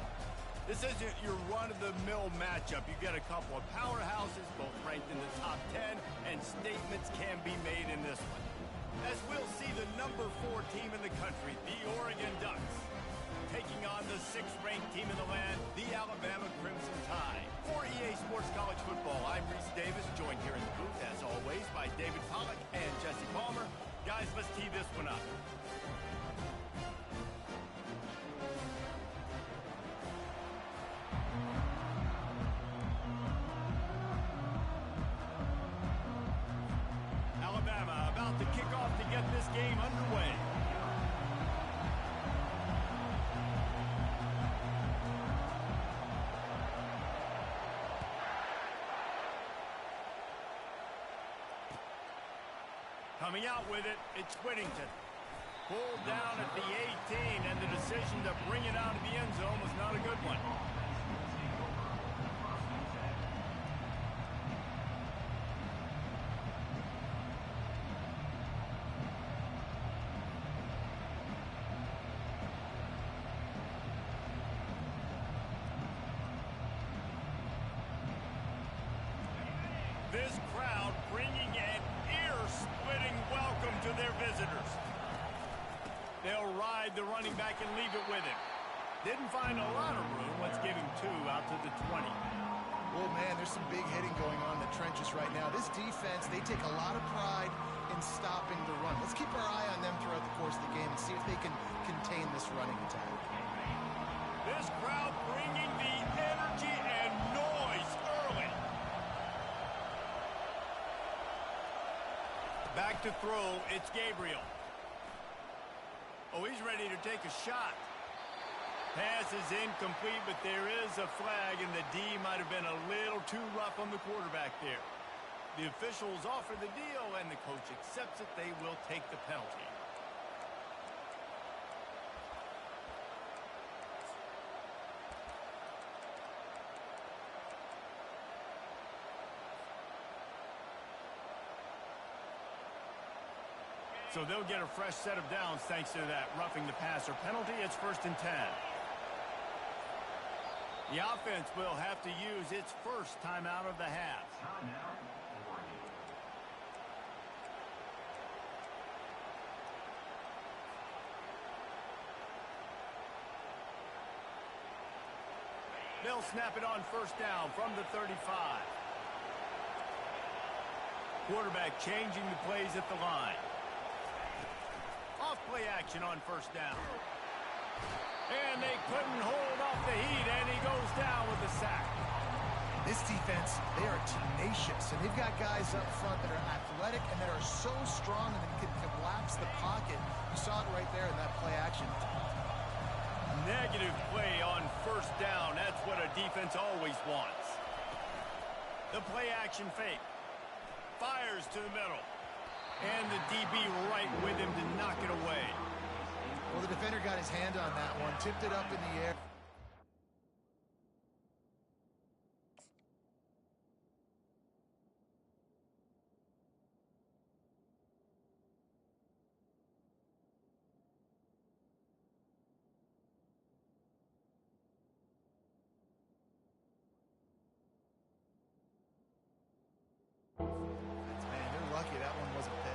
This isn't your run-of-the-mill matchup. You get a couple of powerhouses, both ranked in the top 10, and statements can be made in this one. As we'll see the number 4 team in the country, the Oregon Ducks, taking on the 6th-ranked team in the land, the Alabama Crimson Tide. For EA Sports College Football, I'm Reese Davis, joined here in the booth, as always, by David Pollack and Jesse Palmer. Guys, let's tee this one up. Alabama about to kick off to get this game underway. Coming out with it, it's Whittington. Pulled down at the 18, and the decision to bring it out of the end zone was not a good one. This crowd bringing an ear-splitting welcome to their visitors. They'll ride the running back and leave it with him. Didn't find a lot of room. Let's give him 2 out to the 20. Well, man, there's some big hitting going on in the trenches right now. This defense, they take a lot of pride in stopping the run. Let's keep our eye on them throughout the course of the game and see if they can contain this running attack. This crowd bringing the energy and noise early. Back to throw, it's Gabriel. Oh, he's ready to take a shot. Pass is incomplete, but there is a flag, and the D might have been a little too rough on the quarterback there. The officials offer the deal, and the coach accepts it. They will take the penalty. So they'll get a fresh set of downs thanks to that roughing the passer penalty. It's 1st and 10. The offense will have to use its first timeout of the half. They'll snap it on 1st down from the 35. Quarterback changing the plays at the line. Off-play action on 1st down. And they couldn't hold off the heat, and he goes down with the sack. This defense, they are tenacious, and they've got guys up front that are athletic and that are so strong and that can collapse the pocket. You saw it right there in that play action. Negative play on 1st down. That's what a defense always wants. The play action fake. Fires to the middle. And the DB right with him to knock it away. Well, the defender got his hand on that one, tipped it up in the air. Man, they're lucky that one wasn't picked.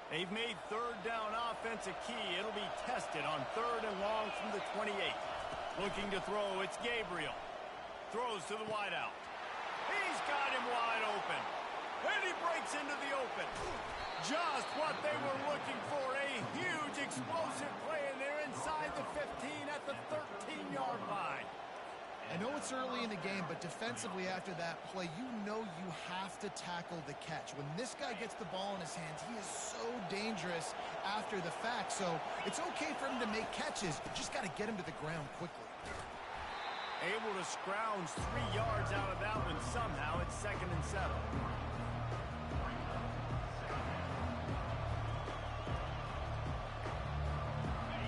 They've made 3rd down offense a key. It'll be tested on 3rd and long from the 28. Looking to throw, it's Gabriel. Throws to the wideout. He's got him wide open. And he breaks into the open. Just what they were looking for. A huge explosive play, and they're inside the 15 at the 13-yard line. I know it's early in the game, but defensively after that play, you know you have to tackle the catch. When this guy gets the ball in his hands, he is so dangerous after the fact. So it's okay for him to make catches. You just got to get him to the ground quickly. Able to scrounge 3 yards out of that one somehow. It's 2nd and 7.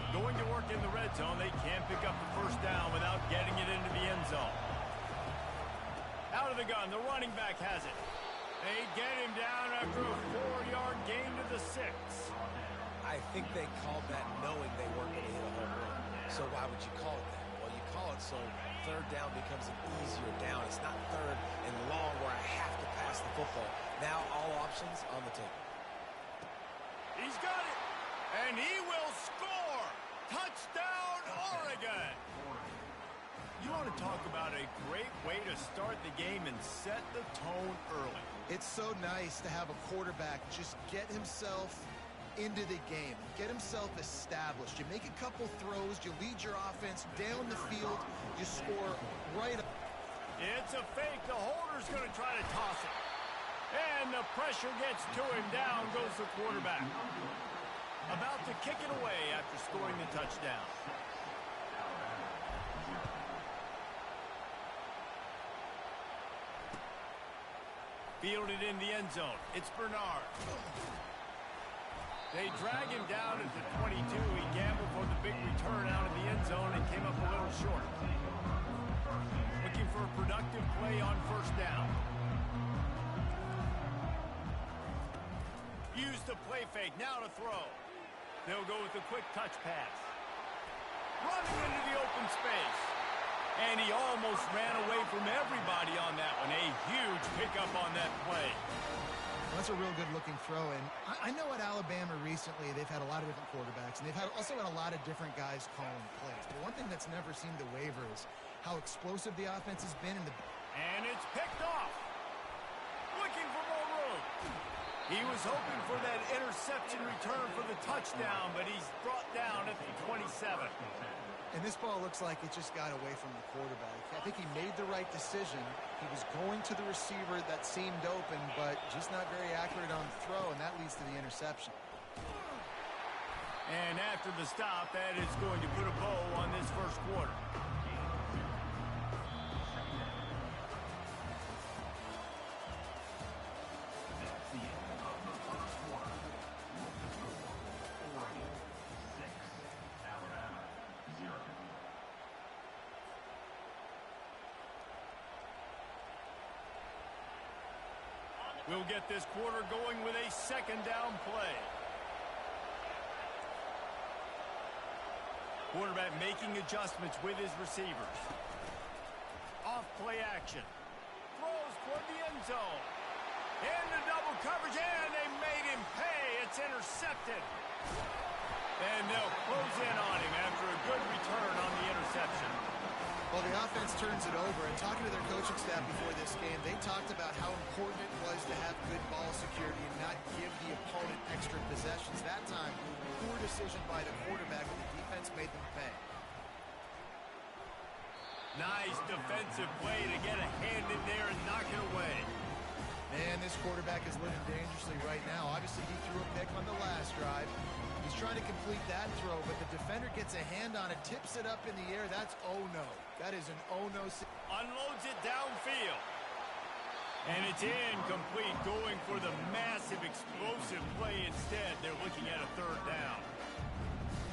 Going to work in the red zone. They can't pick up the first down without getting it into the end zone. Out of the gun, the running back has it. They get him down after a 4-yard gain to the 6. I think they called that knowing they weren't going to hit a home run. So why would you call it that? Well, you call it so 3rd down becomes an easier down. It's not 3rd and long where I have to pass the football. Now all options on the table. He's got it, and he will score. Touchdown, Oregon. You want to talk about a great way to start the game and set the tone early. It's so nice to have a quarterback just get himself into the game, get himself established. You make a couple throws, you lead your offense down the field, you score right up. It's a fake. The holder's going to try to toss it. And the pressure gets to him. Down goes the quarterback. About to kick it away after scoring the touchdown. Fielded in the end zone. It's Bernard. They drag him down at the 22. He gambled for the big return out of the end zone and came up a little short. Looking for a productive play on 1st down. Use the play fake. Now to throw. They'll go with a quick touch pass. Running into the open space. And he almost ran away from everybody on that one. A huge pickup on that play. That's a real good-looking throw. And I know at Alabama recently they've had a lot of different quarterbacks, and they've also had a lot of different guys calling plays. But one thing that's never seemed to waver is how explosive the offense has been. And it's picked off. Looking for more room. He was hoping for that interception return for the touchdown, but he's brought down at the 27. And this ball looks like it just got away from the quarterback. I think he made the right decision. He was going to the receiver that seemed open, but just not very accurate on the throw, and that leads to the interception. And after the stop, that is going to put a bow on this 1st quarter. We'll get this quarter going with a 2nd down play. Quarterback making adjustments with his receivers. Off play action. Throws toward the end zone. Into double coverage, and they made him pay. It's intercepted. And they'll close in on him after a good return on the interception. Well, the offense turns it over, and talking to their coaching staff before this game, they talked about how important it was to have good ball security and not give the opponent extra possessions. That time, poor decision by the quarterback, and the defense made them pay. Nice defensive play to get a hand in there and knock it away. Man, this quarterback is living dangerously right now. Obviously, he threw a pick on the last drive. He's trying to complete that throw, but the defender gets a hand on it, tips it up in the air. That's oh-no. That is an oh-no. Unloads it downfield. And it's incomplete, going for the massive explosive play instead. They're looking at a 3rd down.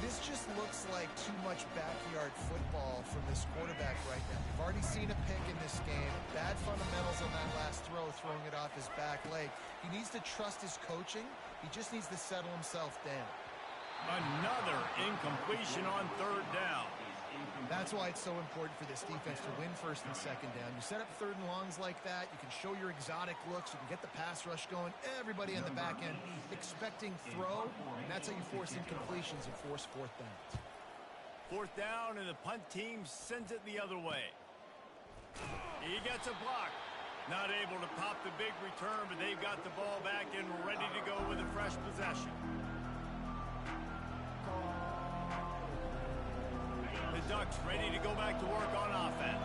This just looks like too much backyard football from this quarterback right now. We've already seen a pick in this game. Bad fundamentals on that last throw, throwing it off his back leg. He needs to trust his coaching. He just needs to settle himself down. Another incompletion on 3rd down. That's why it's so important for this defense to win 1st and 2nd down. You set up 3rd and longs like that, you can show your exotic looks, you can get the pass rush going, everybody on the back end expecting throw, and that's how you force incompletions and force 4th downs. 4th down, and the punt team sends it the other way. He gets a block. Not able to pop the big return, but they've got the ball back and ready to go with a fresh possession. The Ducks ready to go back to work on offense.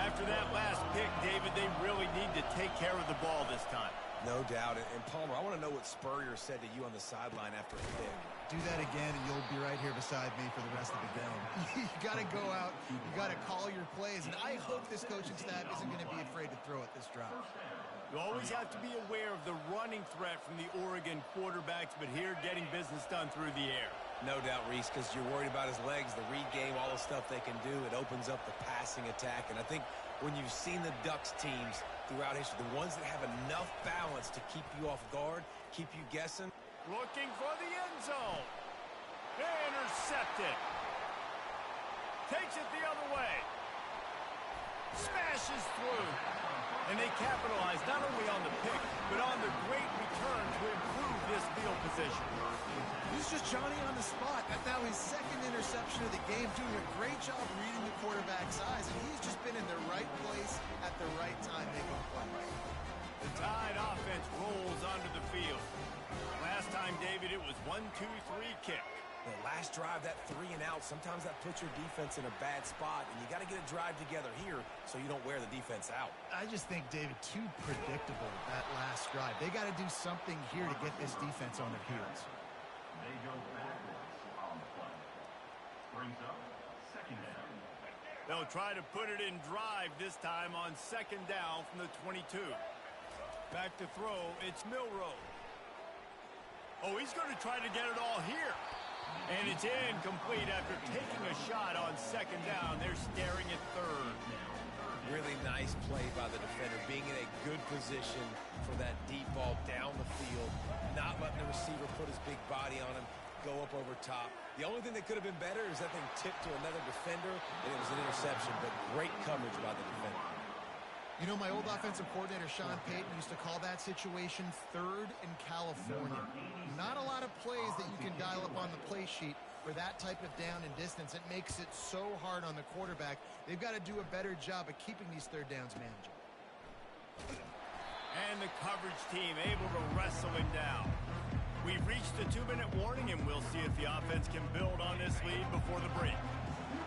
After that last pick, David, they really need to take care of the ball this time. No doubt. And Palmer, I want to know what Spurrier said to you on the sideline after a pick. Do that again, and you'll be right here beside me for the rest of the game. You got to go out. You got to call your plays. And I hope this coaching staff isn't going to be afraid to throw at this drive. You always have to be aware of the running threat from the Oregon quarterbacks, but here getting business done through the air. No doubt, Reese, because you're worried about his legs, the read game, all the stuff they can do. It opens up the passing attack. And I think when you've seen the Ducks teams throughout history, the ones that have enough balance to keep you off guard, keep you guessing. Looking for the end zone. Intercepted. Takes it the other way. Smashes through. And they capitalize not only on the pick, but on the great return to improve this field position. He's just Johnny on the spot. That's now his second interception of the game, doing a great job reading the quarterback's eyes, and he's just been in the right place at the right time making a play. The Tide offense rolls onto the field. Last time, David, it was 1-2-3 kick. The last drive, that 3 and out, sometimes that puts your defense in a bad spot, and you got to get a drive together here so you don't wear the defense out. I just think, David, too predictable that last drive. They got to do something here to get this defense on their heels. They go backwards on the play. Brings up second down. They'll try to put it in drive this time on second down from the 22. Back to throw, it's Milroe. Oh, he's going to try to get it all here. And it's incomplete after taking a shot on second down. They're staring at third. Really nice play by the defender, being in a good position for that deep ball down the field, not letting the receiver put his big body on him, go up over top. The only thing that could have been better is that thing tipped to another defender, and it was an interception, but great coverage by the defender. You know, my old offensive coordinator, Sean Payton, used to call that situation third in California. Not a lot of plays that you can dial up on the play sheet for that type of down and distance. It makes it so hard on the quarterback. They've got to do a better job of keeping these third downs manageable. And the coverage team able to wrestle him down. We've reached the 2-minute warning, and we'll see if the offense can build on this lead before the break.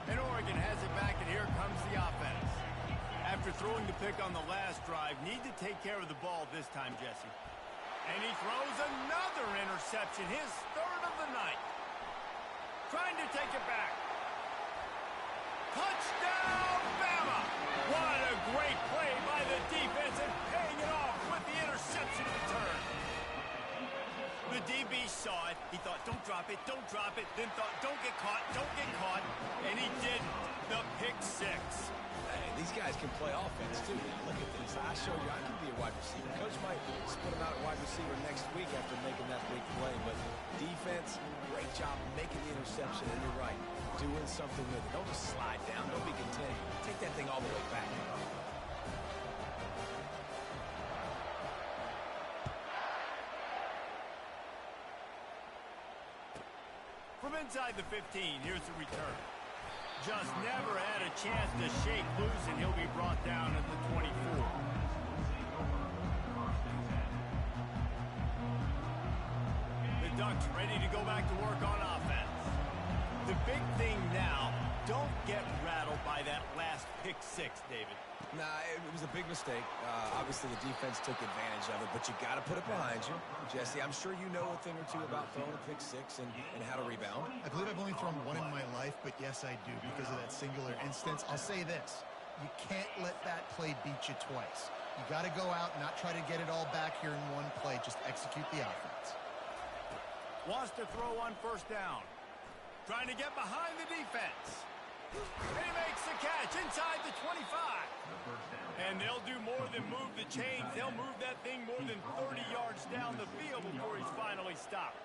And Oregon has it back, and here comes the offense. After throwing the pick on the last drive, need to take care of the ball this time, Jesse. And he throws another interception, his third of the night. Trying to take it back. Touchdown, Bama! What a great play by the defense and paying it off with the interception return. The DB saw it. He thought, don't drop it, then thought, don't get caught, and he didn't. The pick six. Hey, these guys can play offense, too. Look at this. I showed you I can be a wide receiver. Coach might split him out at wide receiver next week after making that big play. But defense, great job making the interception. And you're right, doing something with it. Don't just slide down. Don't be content. Take that thing all the way back. From inside the 15, here's the return. Just never had a chance to shake loose, and he'll be brought down at the 24. The Ducks ready to go back to work on offense. The big thing now, don't get rattled by that last pick six, David. Nah, it was a big mistake. Obviously, the defense took advantage of it, but you got to put it behind you. Jesse, I'm sure you know a thing or two about throwing a pick six and how to rebound. I believe I've only thrown one in my life, but yes, I do because of that singular instance. I'll say this. You can't let that play beat you twice. You got to go out and not try to get it all back here in one play. Just execute the offense. Wants to throw on first down. Trying to get behind the defense. And he makes the catch inside the 25. And they'll do more than move the chains. They'll move that thing more than 30 yards down the field before he's finally stopped.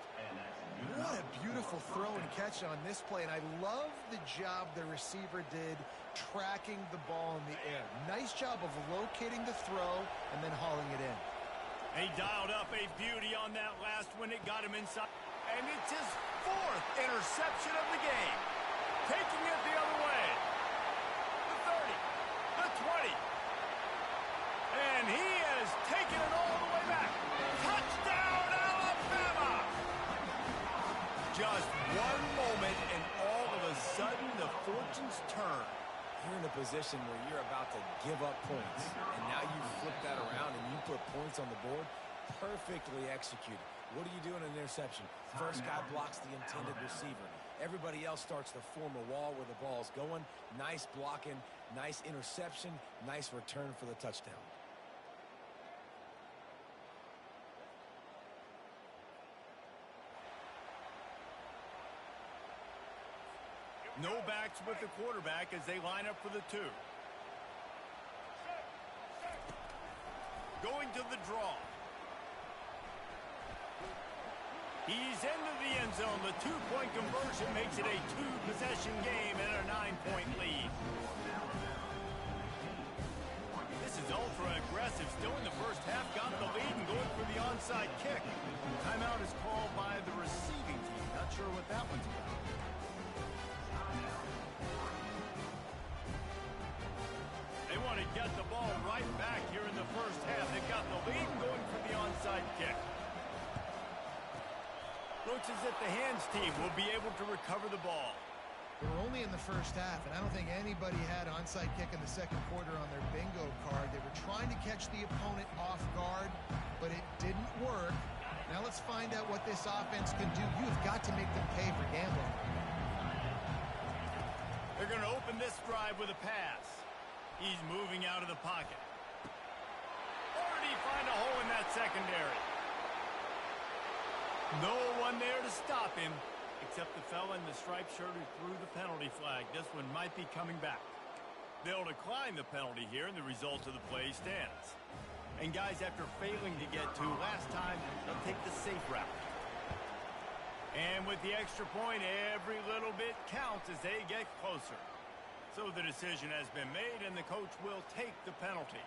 What a beautiful throw and catch on this play. And I love the job the receiver did tracking the ball in the air. Nice job of locating the throw and then hauling it in. He dialed up a beauty on that last one. It got him inside. And it's his fourth interception of the game. Taking it the other way. The 30. The 20. And he has taken it all the way back. Touchdown, Alabama! Just one moment, and all of a sudden, the fortunes turn. Here in the position where you're about to give up points, and now you flip that around and you put points on the board. Perfectly executed. What do you do in an interception? First guy blocks the intended receiver. Everybody else starts to form a wall where the ball's going. Nice blocking, nice interception, nice return for the touchdown. No backs with the quarterback as they line up for the 2. Going to the draw. He's into the end zone. The 2-point conversion makes it a 2-possession game and a 9-point lead. This is ultra aggressive. Still in the first half. Got the lead and going for the onside kick. Timeout is called by the receiving team. Not sure what that one's about. They want to get the ball right back here in the first half. They've got the lead and going for the onside kick. Looks as if the hands team will be able to recover the ball. They were only in the first half, and I don't think anybody had onside kick in the second quarter on their bingo card. They were trying to catch the opponent off guard, but it didn't work. Now let's find out what this offense can do. You've got to make them pay for gambling. They're going to open this drive with a pass. He's moving out of the pocket. Or did he find a hole in that secondary? No one there to stop him, except the fella in the striped shirt who threw the penalty flag. This one might be coming back. They'll decline the penalty here, and the result of the play stands. And guys, after failing to get to last time, they'll take the safe route. And with the extra point, every little bit counts as they get closer. So the decision has been made, and the coach will take the penalty.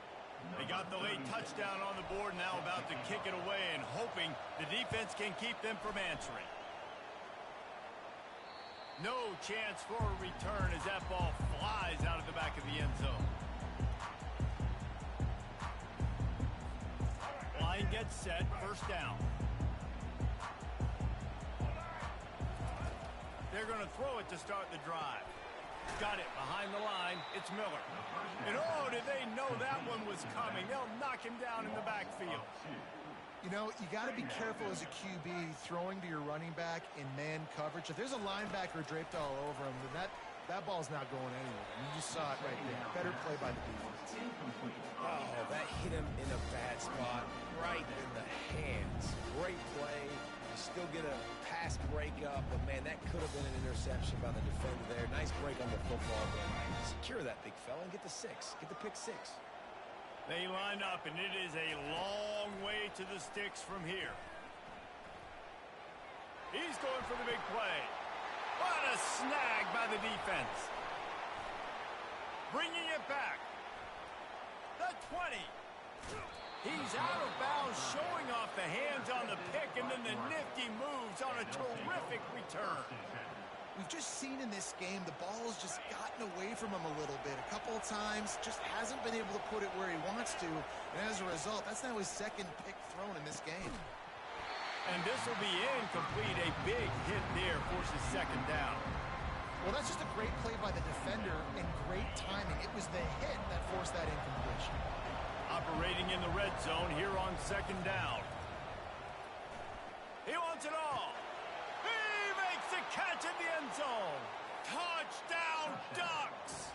They got the late touchdown on the board, now about to kick it away and hoping the defense can keep them from answering. No chance for a return as that ball flies out of the back of the end zone. Line gets set, first down. They're going to throw it to start the drive. Got it behind the line. It's Miller. And oh, did they know that one was coming? They'll knock him down in the backfield. You know, you got to be careful as a QB throwing to your running back in man coverage. If there's a linebacker draped all over him, then that ball's not going anywhere. You just saw it right there. Better play by the defense. Oh, that hit him in a bad spot, right in the hands. Great play. You still get a pass breakup, but man, that could have been an interception by the defender there. Nice break on the football, but secure that big fella and get the 6. Get the pick 6. They line up, and it is a long way to the sticks from here. He's going for the big play. What a snag by the defense. Bringing it back. The 20. He's out of bounds, showing off the hands on the pick, and then the nifty moves on a terrific return. We've just seen in this game the ball's just gotten away from him a little bit. A couple of times, just hasn't been able to put it where he wants to. And as a result, that's now his second pick thrown in this game. And this will be incomplete. A big hit there forces second down. Well, that's just a great play by the defender and great timing. It was the hit that forced that incompletion. Operating in the red zone here on second down. He wants it all. He makes the catch in the end zone. Touchdown, Ducks!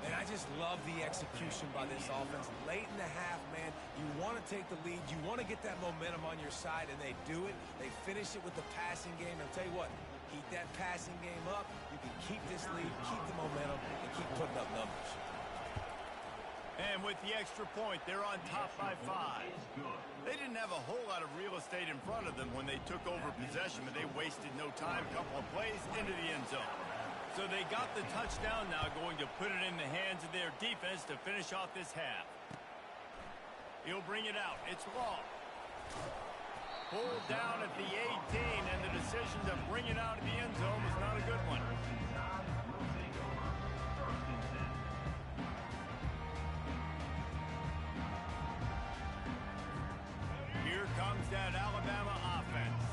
And I just love the execution by this offense. Late in the half, man, you want to take the lead. You want to get that momentum on your side, and they do it. They finish it with the passing game. And I'll tell you what, keep that passing game up. You can keep this lead, keep the momentum, and keep putting up numbers. And with the extra point, they're on top by 5. They didn't have a whole lot of real estate in front of them when they took over possession, but they wasted no time. Couple of plays into the end zone. So they got the touchdown now, going to put it in the hands of their defense to finish off this half. He'll bring it out. It's Law. Pulled down at the 18, and the decision to bring it out of the end zone was not a good one. Here comes that Alabama offense.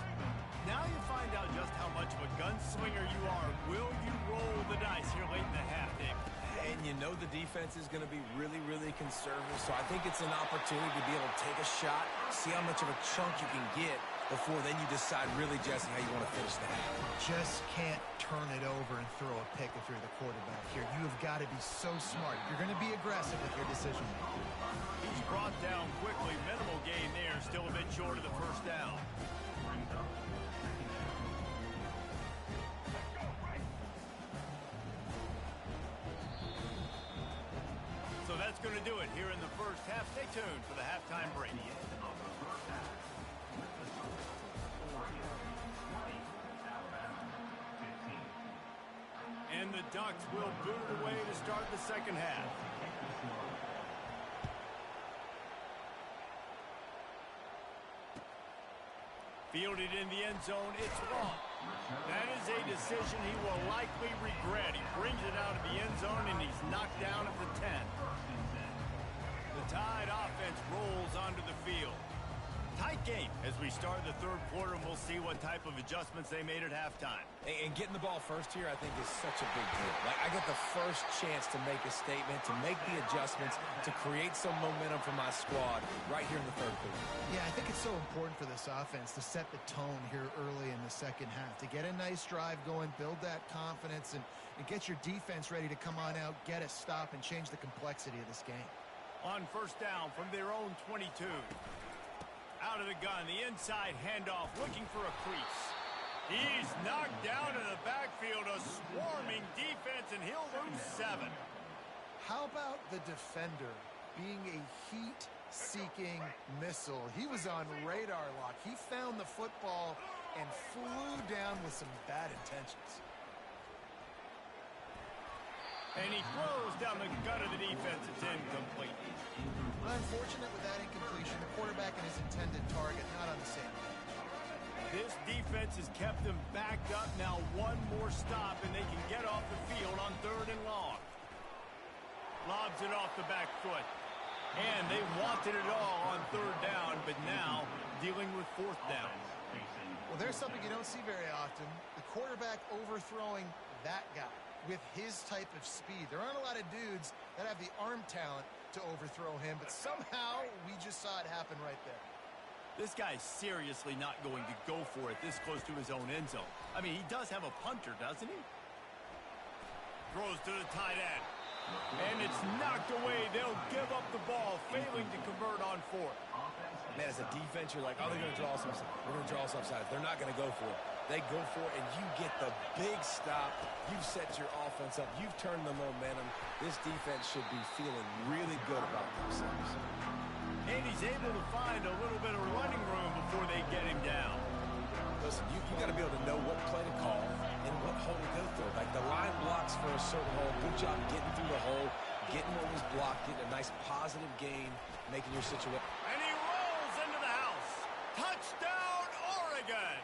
Now you find out just how much of a gunslinger you are. Will you roll the dice here late in the half, Dave? know the defense is going to be really, really conservative, so I think it's an opportunity to be able to take a shot, see how much of a chunk you can get before then you decide really, Jesse, how you want to finish the half. Just can't turn it over and throw a pick if you're the quarterback here. You have got to be so smart. You're going to be aggressive with your decision making. He's brought down quickly. Minimal gain there. Still a bit short of the first down. So that's going to do it here in the first half. Stay tuned for the halftime break. And the Ducks will boot it away to start the second half. Fielded in the end zone, it's long. That is a decision he will likely regret. He brings it out of the end zone, and he's knocked down at the 10. The Tide offense rolls onto the field. Tight game as we start the third quarter, and we'll see what type of adjustments they made at halftime. And getting the ball first here, I think, is such a big deal. Like, I get the first chance to make a statement, to make the adjustments, to create some momentum for my squad right here in the third quarter. Yeah, I think it's so important for this offense to set the tone here early in the second half, to get a nice drive going, build that confidence, and get your defense ready to come on out, get a stop, and change the complexity of this game. On first down from their own 22. Out of the gun, the inside handoff, looking for a crease. He's knocked down in the backfield, a swarming defense, and he'll lose 7. How about the defender being a heat-seeking missile? He was on radar lock. He found the football and flew down with some bad intentions. And he throws down the gut of the defense. It's incomplete. Unfortunate with that incompletion. The quarterback and his intended target not on the same. This defense has kept them backed up. Now one more stop, and they can get off the field on 3rd and long. Lobs it off the back foot. And they wanted it all on 3rd down, but now dealing with 4th down. Well, there's something you don't see very often. The quarterback overthrowing that guy with his type of speed. There aren't a lot of dudes that have the arm talent to overthrow him, but somehow we just saw it happen right there. This guy's seriously not going to go for it this close to his own end zone. I mean, he does have a punter, doesn't he? Throws to the tight end. And it's knocked away. They'll give up the ball, failing to convert on 4th. Man, as a defense, you're like, oh, they're going to draw us offside. We're going to draw us offside. They're not going to go for it. They go for it, and you get the big stop. You've set your offense up. You've turned the momentum. This defense should be feeling really good about themselves. And he's able to find a little bit of running room before they get him down. Listen, you got to be able to know what play to call and what hole to go through. Like, the line blocks for a certain hole. Good job getting through the hole, getting what was blocked, getting a nice positive gain, making your situation. And he rolls into the house. Touchdown, Oregon!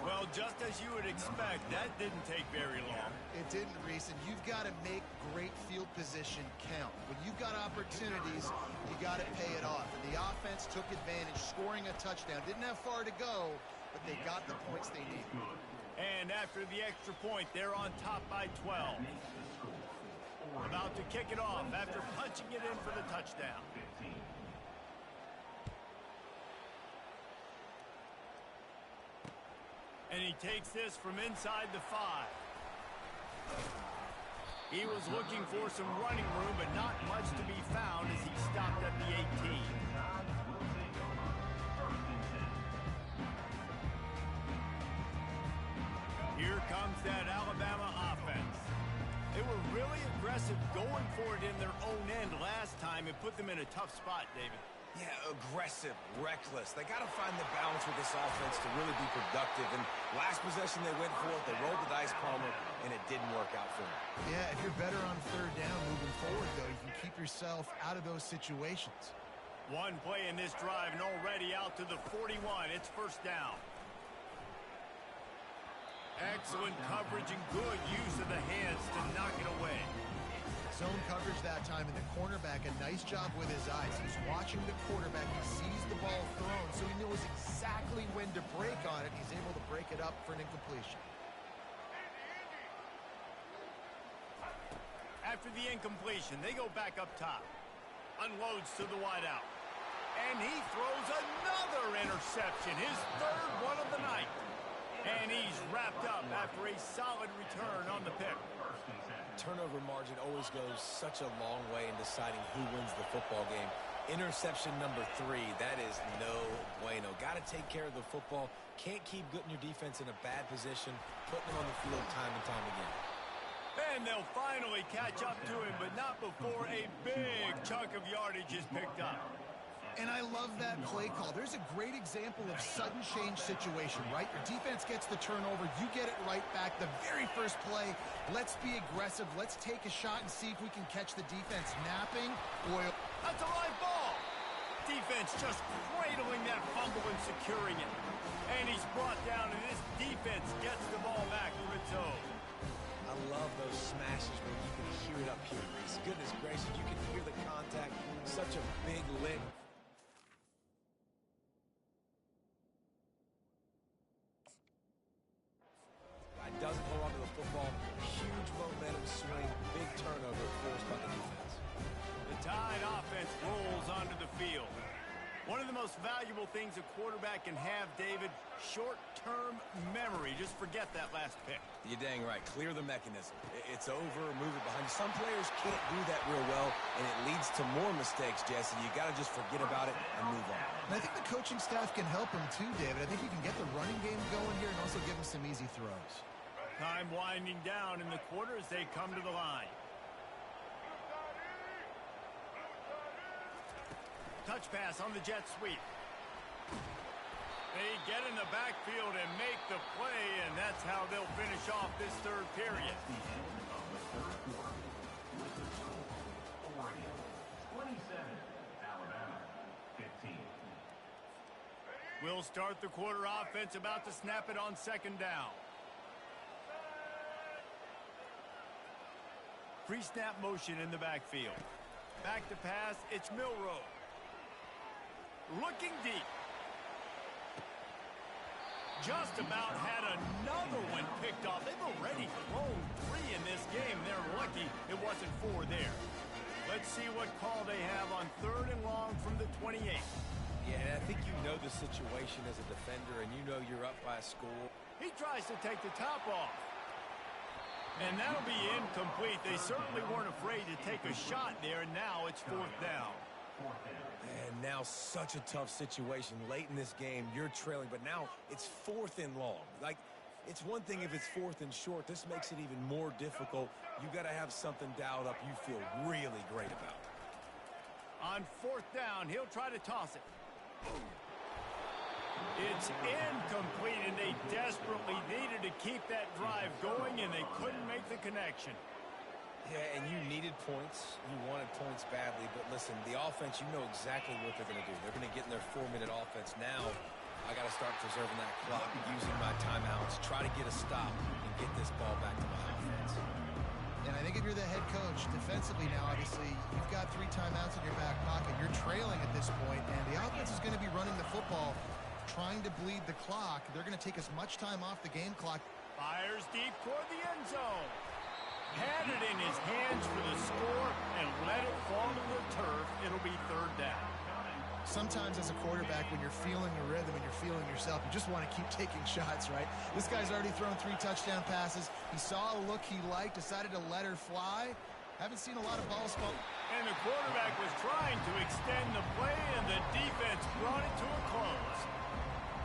Well, just as you would expect, that didn't take very long. It didn't, Reese, and you've got to make great field position count. When you've got opportunities, you got to pay it off. And the offense took advantage, scoring a touchdown. Didn't have far to go, but they got the points they needed. And after the extra point, they're on top by 12. About to kick it off after punching it in for the touchdown. And he takes this from inside the 5. He was looking for some running room, but not much to be found as he stopped at the 18. Here comes that Alabama offense. They were really aggressive going for it in their own end last time and put them in a tough spot, David. Yeah, aggressive, reckless. They got to find the balance with this offense to really be productive. And last possession they went for it, they rolled the dice, Palmer, and it didn't work out for them. Yeah, if you're better on 3rd down moving forward, though, you can keep yourself out of those situations. One play in this drive and already out to the 41. It's 1st down. Excellent coverage and good use of the hands to knock it away. Zone coverage that time, and the cornerback, a nice job with his eyes. He's watching the quarterback. He sees the ball thrown, so he knows exactly when to break on it. He's able to break it up for an incompletion. After the incompletion, they go back up top. Unloads to the wideout. And he throws another interception, his third one of the night. And he's wrapped up after a solid return on the pick. Turnover margin always goes such a long way in deciding who wins the football game. Interception number 3, that is no bueno. Got to take care of the football. Can't keep putting your defense in a bad position, putting them on the field time and time again. And they'll finally catch up to him, but not before a big chunk of yardage is picked up. And I love that play call. There's a great example of sudden change situation, right? Your defense gets the turnover. You get it right back. The very first play, let's be aggressive. Let's take a shot and see if we can catch the defense napping. That's a live ball. Defense just cradling that fumble and securing it. And he's brought down, and this defense gets the ball back for its own. I love those smashes where you can hear it up here, Reese. Goodness gracious, you can hear the contact. Such a big lick. Doesn't hold on to the football. Huge momentum swing. Big turnover forced by the defense. The Tide offense rolls onto the field. One of the most valuable things a quarterback can have, David, short-term memory. Just forget that last pick. You're dang right. Clear the mechanism. It's over. Move it behind you. Some players can't do that real well, and it leads to more mistakes, Jesse. You got to just forget about it and move on. And I think the coaching staff can help him too, David. I think he can get the running game going here and also give him some easy throws. Time winding down in the quarter as they come to the line. Touch pass on the jet sweep. They get in the backfield and make the play, and that's how they'll finish off this third period. The end of the third quarter with the score, Oregon 27, Alabama 15. We'll start the quarter offense, about to snap it on second down. Pre-snap motion in the backfield. Back to pass, it's Milroe. Looking deep. Just about had another one picked off. They've already thrown 3 in this game. They're lucky it wasn't 4 there. Let's see what call they have on 3rd and long from the 28. Yeah, and I think you know the situation as a defender, and you know you're up by a score. He tries to take the top off. And that'll be incomplete. They certainly weren't afraid to take a shot there, and now it's 4th down. And now such a tough situation. Late in this game, you're trailing, but now it's 4th and long. Like, it's one thing if it's 4th and short. This makes it even more difficult. You got to have something dialed up you feel really great about. On 4th down, he'll try to toss it. It's incomplete, and they desperately needed to keep that drive going, and they couldn't make the connection. Yeah, and you needed points. You wanted points badly, but listen, the offense, you know exactly what they're going to do. They're going to get in their 4-minute offense. Now, I got to start preserving that clock, using my timeouts, try to get a stop, and get this ball back to my offense. And I think if you're the head coach, defensively now, obviously, you've got 3 timeouts in your back pocket. You're trailing at this point, and the offense is going to be running the football, trying to bleed the clock. They're going to take as much time off the game clock. Fires deep toward the end zone. Had it in his hands for the score and let it fall to the turf. It'll be 3rd down. Sometimes as a quarterback, when you're feeling the rhythm and you're feeling yourself, you just want to keep taking shots, right? This guy's already thrown 3 touchdown passes. He saw a look he liked, decided to let her fly. Haven't seen a lot of balls fall. And the quarterback was trying to extend the play, and the defense brought it to a close.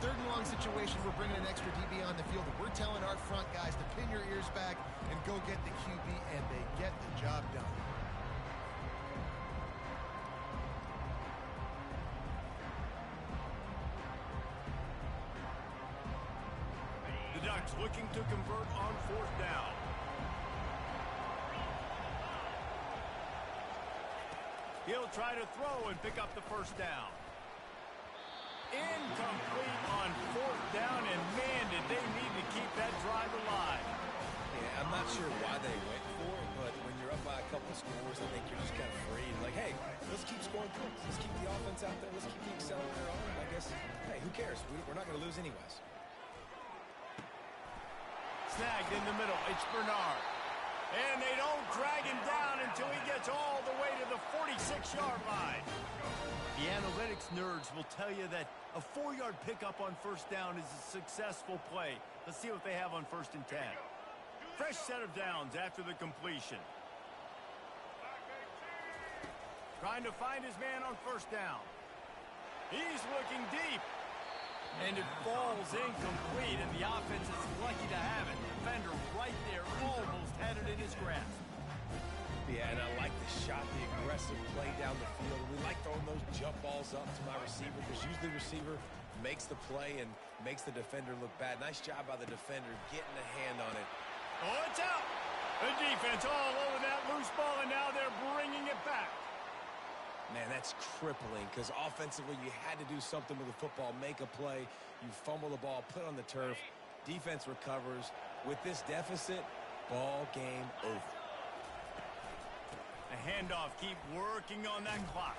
3rd and long situation, we're bringing an extra DB on the field. We're telling our front guys to pin your ears back and go get the QB, and they get the job done. The Ducks looking to convert on 4th down. He'll try to throw and pick up the 1st down. Incomplete on 4th down, and man, did they need to keep that drive alive. Yeah, I'm not sure why they went for it, but when you're up by a couple scores, I think you're just kind of free. Like, hey, let's keep scoring points. Let's keep the offense out there. Let's keep the accelerator on. I guess, hey, who cares? We're not going to lose anyways. Snagged in the middle. It's Bernard. And they don't drag him down until he gets all the way to the 46-yard line. The analytics nerds will tell you that a 4-yard pickup on first down is a successful play. Let's see what they have on 1st and 10. Fresh set of downs after the completion. Trying to find his man on 1st down. He's looking deep. And it falls incomplete, and the offense is lucky to have it. Defender right there almost had it in his grasp. Yeah, and I like the shot, the aggressive play down the field. We like throwing those jump balls up to my receiver because usually the receiver makes the play and makes the defender look bad. Nice job by the defender getting a hand on it. Oh, it's out. The defense all over that loose ball, and now they're bringing it back. Man, that's crippling because offensively you had to do something with the football, make a play. You fumble the ball, put on the turf. Defense recovers. With this deficit, ball game over. The handoff, keep working on that clock.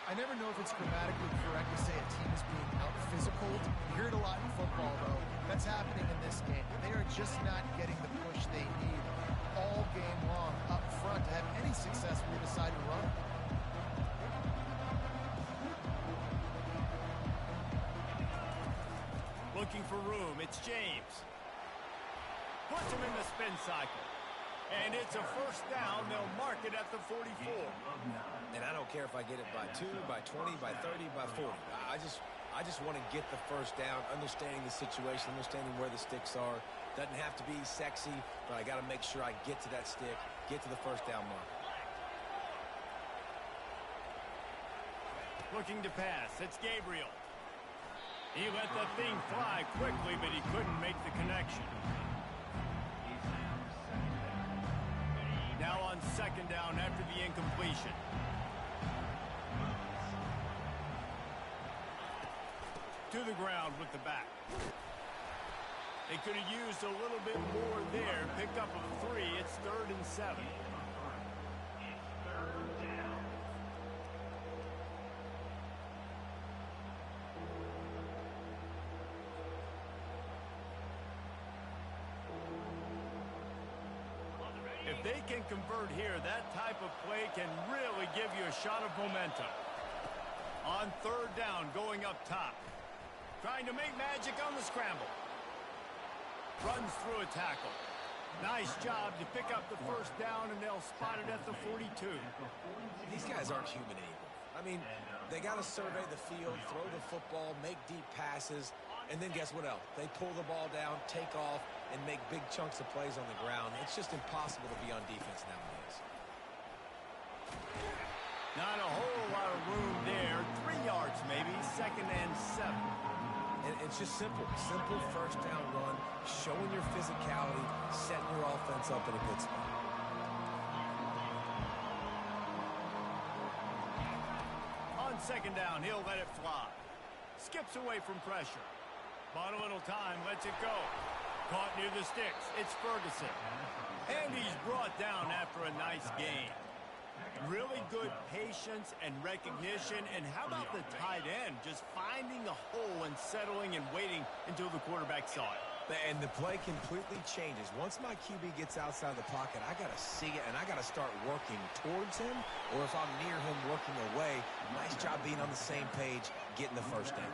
I never know if it's grammatically correct to say a team is being out-physicaled. You hear it a lot in football, though. That's happening in this game. They are just not getting the push they need all game long up front to have any success when they decide to run. Looking for room. It's James. Puts him in the spin cycle. And it's a first down. They'll mark it at the 44. And I don't care if I get it by 2, by 20, by 30, by 40. I just want to get the first down, understanding the situation, understanding where the sticks are. Doesn't have to be sexy, but I got to make sure I get to that stick, get to the first down mark. Looking to pass. It's Gabriel. He let the thing fly quickly, but he couldn't make the connection. Now on 2nd down after the incompletion. To the ground with the back. They could have used a little bit more there. Pick up a 3. It's 3rd and 7. If they can convert here, that type of play can really give you a shot of momentum. On 3rd down, going up top. Trying to make magic on the scramble. Runs through a tackle. Nice job to pick up the first down, and they'll spot it at the 42. These guys aren't human anymore. I mean, they got to survey the field, throw the football, make deep passes, and then guess what else? They pull the ball down, take off, and make big chunks of plays on the ground. It's just impossible to be on defense nowadays. Not a whole lot of room there. 3 yards maybe, 2nd and 7. And it's just simple first down run, showing your physicality, setting your offense up in a good spot. On 2nd down, he'll let it fly. Skips away from pressure. Bought a little time, lets it go. Caught near the sticks. It's Ferguson. And he's brought down after a nice gain. Really good patience and recognition. And how about the tight end just finding a hole and settling and waiting until the quarterback saw it. And the play completely changes. Once my QB gets outside the pocket, I got to see it, and I got to start working towards him, or if I'm near him working away, nice job being on the same page, getting the first down.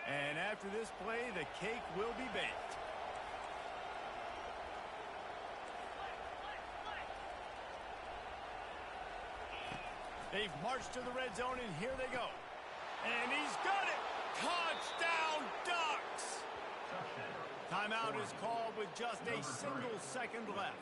And after this play, the cake will be baked. They've marched to the red zone, and here they go. And he's got it! Touchdown, Ducks! Timeout is called with just a single second left.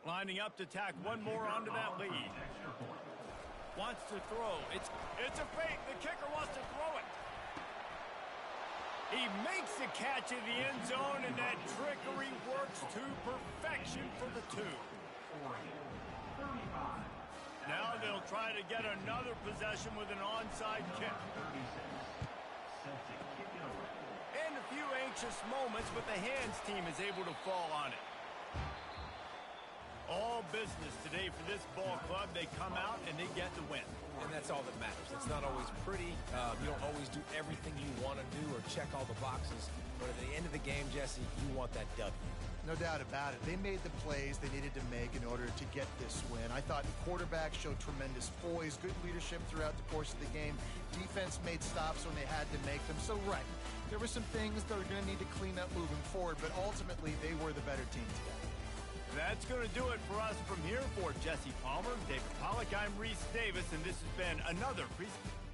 Lining up to tack one more onto that lead. Wants to throw. It's a fake. The kicker wants to throw it. He makes the catch in the end zone, and that trickery works to perfection for the 2. Now they'll try to get another possession with an onside kick. 36. Set to kick it away. And a few anxious moments, but the hands team is able to fall on it. All business today for this ball club. They come out and they get the win. And that's all that matters. It's not always pretty. You don't always do everything you want to do or check all the boxes. But at the end of the game, Jesse, you want that W. No doubt about it. They made the plays they needed to make in order to get this win. I thought the quarterback showed tremendous poise, good leadership throughout the course of the game. Defense made stops when they had to make them. So, right, there were some things that were going to need to clean up moving forward, but ultimately they were the better team today. That's going to do it for us from here. For Jesse Palmer, David Pollack, I'm Reese Davis, and this has been another presentation.